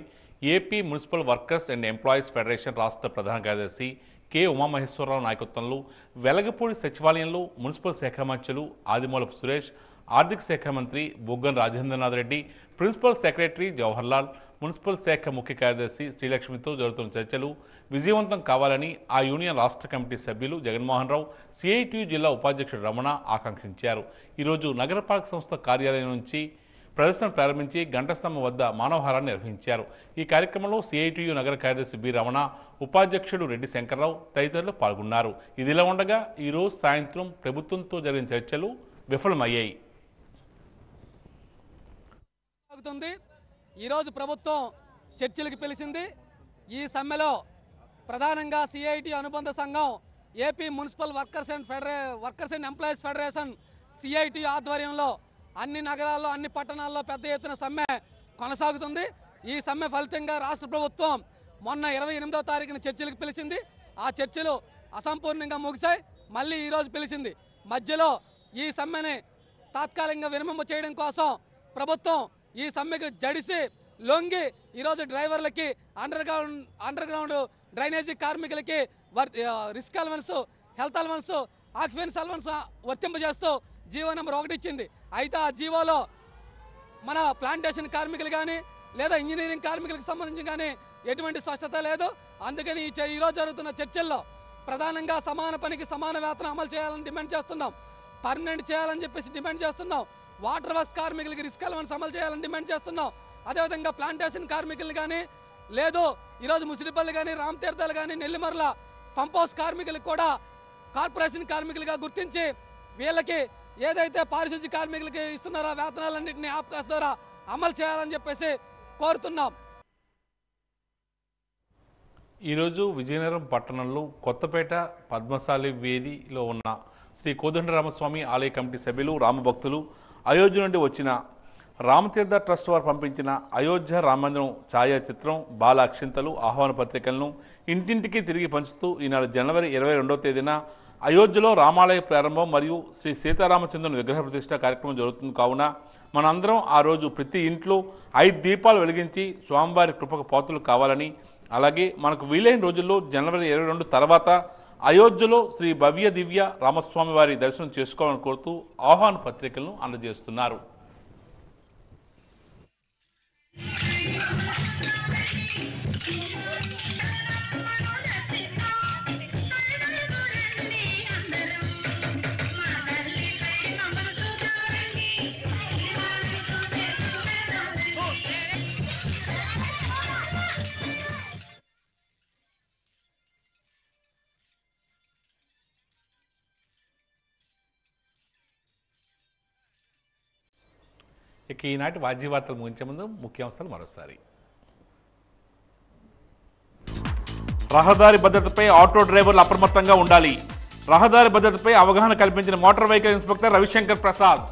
AP municipal workers and employees federation రాష్ట్ర ప్రధాన కార్యదర్శి కె ఉమామహేశ్వరరావు నాయకత్వంలో వెలగపూడి సచివాలయంలో మున్సిపల్ శాఖ మంత్రులు ఆదిమూలపు సురేష్, ఆర్థిక శాఖ మంత్రి Buggana Rajendranath Reddy, principal secretary Jawaharlal, municipal శాఖ ముఖ్య కార్యదర్శి శ్రీలక్ష్మితో జరుగుతున్న చర్చలు విజయవంతం కావాలని ఆ యూనియన్ రాష్ట్ర కమిటీ సభ్యులు జగన్మోహన్ రావు, సిఐటియు జిల్లా ఉపాధ్యక్షుడు రమణ ఆకాంక్షించారు. ఈరోజు నగరపాలక సంస్థ కార్యాలయం నుంచి ప్రదర్శన ప్రారంభించి గంటస్తంభం వద్ద మానవహారాన్ని నిర్వహించారు. ఈ కార్యక్రమంలో సిఐటియు నగర కార్యదర్శి బి రమణ, ఉపాధ్యక్షుడు రెడ్డి శంకర్రావు తదితరులు పాల్గొన్నారు. ఇదిలా ఉండగా ఈరోజు సాయంత్రం ప్రభుత్వంతో జరిగిన చర్చలు విఫలమయ్యాయి. ఈరోజు ప్రభుత్వం చర్చలకు పిలిచింది. ఈ సమ్మెలో ప్రధానంగా సిఐటి అనుబంధ సంఘం, AP municipal workers and employees federation CIT ఆధ్వర్యంలో అన్ని నగరాల్లో అన్ని పట్టణాల్లో పెద్ద ఎత్తున సమ్మె కొనసాగుతుంది. ఈ సమ్మె ఫలితంగా రాష్ట్ర ప్రభుత్వం మొన్న 28వ తారీఖున చర్చలకు పిలిచింది. ఆ చర్చలు అసంపూర్ణంగా ముగిశాయి. మళ్ళీ ఈరోజు పిలిచింది. మధ్యలో ఈ సమ్మెని తాత్కాలికంగా విరమణ చేయడం కోసం ప్రభుత్వం ఈ సమ్మెకు జడిసి లొంగి ఈరోజు డ్రైవర్లకి అండర్ గ్రౌండ్ డ్రైనేజీ కార్మికులకి risk allowance, health allowance, occupancy allowance వర్తింపజేస్తూ జీవో నెంబర్ 1 ఇచ్చింది. అయితే ఆ జీవోలో మన ప్లాంటేషన్ కార్మికులు కానీ లేదా ఇంజనీరింగ్ కార్మికులకు సంబంధించి కానీ ఎటువంటి స్పష్టత లేదు. అందుకని ఈరోజు జరుగుతున్న చర్చల్లో ప్రధానంగా సమాన పనికి సమాన వేతనం అమలు చేయాలని డిమాండ్ చేస్తున్నాం. పర్మనెంట్ చేయాలని చెప్పేసి డిమాండ్ చేస్తున్నాం. వాటర్ వర్క్స్ కార్మికులకి రిస్క్ అలవెన్స్ అమలు చేయాలని డిమాండ్ చేస్తున్నాం. అదేవిధంగా ప్లాంటేషన్ కార్మికులు కానీ లేదు ఈరోజు ముసిరిపల్లి కానీ రామతీర్థాలు కానీ నెల్లిమర్ల పంప్ హౌస్ కార్మికులకు కూడా కార్పొరేషన్ కార్మికులుగా గుర్తించి వీళ్ళకి ఏదైతే పారిశుద్ధ్య కార్మికులకి ఇస్తున్నారో వేతనాలన్నింటినీ ఆప్కాస్ ద్వారా అమలు చేయాలని చెప్పేసి కోరుతున్నాం. ఈరోజు విజయనగరం పట్టణంలో కొత్తపేట పద్మశాలి వీధిలో ఉన్న శ్రీ కోదండరామస్వామి ఆలయ కమిటీ సభ్యులు, రామభక్తులు, అయోధ్య నుండి వచ్చిన రామతీర్థ ట్రస్ట్ వారు పంపించిన అయోధ్య రామమందిరం ఛాయాచిత్రం, బాల అక్షింతలు, ఆహ్వాన పత్రికలను ఇంటింటికి తిరిగి పంచుతూ ఈనాడు జనవరి 22వ తేదీన అయోధ్యలో రామాలయ ప్రారంభం మరియు శ్రీ సీతారామచంద్రుని విగ్రహ ప్రతిష్ఠ కార్యక్రమం జరుగుతుంది. కావున మనందరం ఆ రోజు ప్రతి ఇంట్లో 5 దీపాలు వెలిగించి స్వామివారి కృపకు పాత్రలు కావాలని, అలాగే మనకు వీలైన రోజుల్లో జనవరి 22 తర్వాత అయోధ్యలో శ్రీ భవ్య దివ్య రామస్వామి వారి దర్శనం చేసుకోవాలని కోరుతూ ఆహ్వాన పత్రికలను అందజేస్తున్నారు. ఇక ఈనాటి వాద్య వార్తలు ముగించే ముందు ముఖ్యాంశాలు మరోసారి. రహదారి భద్రతపై ఆటో డ్రైవర్లు అప్రమత్తంగా ఉండాలి. రహదారి భద్రతపై అవగాహన కల్పించిన motor vehicle inspector Ravishankar Prasad.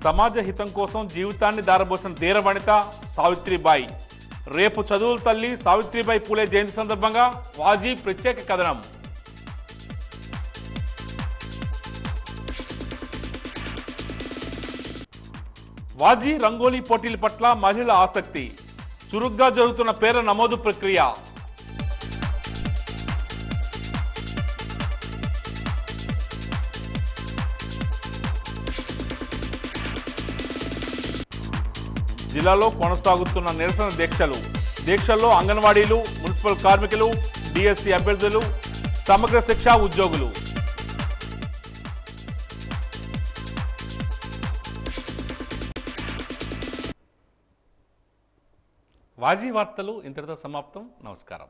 సమాజ హితం కోసం జీవితాన్ని దారబోసిన ధీర వనిత సావిత్రిబాయి. రేపు చదువుల తల్లి సావిత్రిబాయి పూలే జయంతి సందర్భంగా వాజీ ప్రత్యేక కథనం. వాజీ రంగోలీ పోటీల పట్ల మహిళల ఆసక్తి. చురుగ్గా జరుగుతున్న పేర్ల నమోదు ప్రక్రియ. జిల్లాలో కొనసాగుతున్న నిరసన దీక్షల్లో అంగన్వాడీలు, మున్సిపల్ కార్మికులు, డిఎస్సి అభ్యర్థులు, సమగ్ర శిక్ష ఉద్యోగులు. వాజీ వార్తలు ఇంతటితో సమాప్తం. నమస్కారం.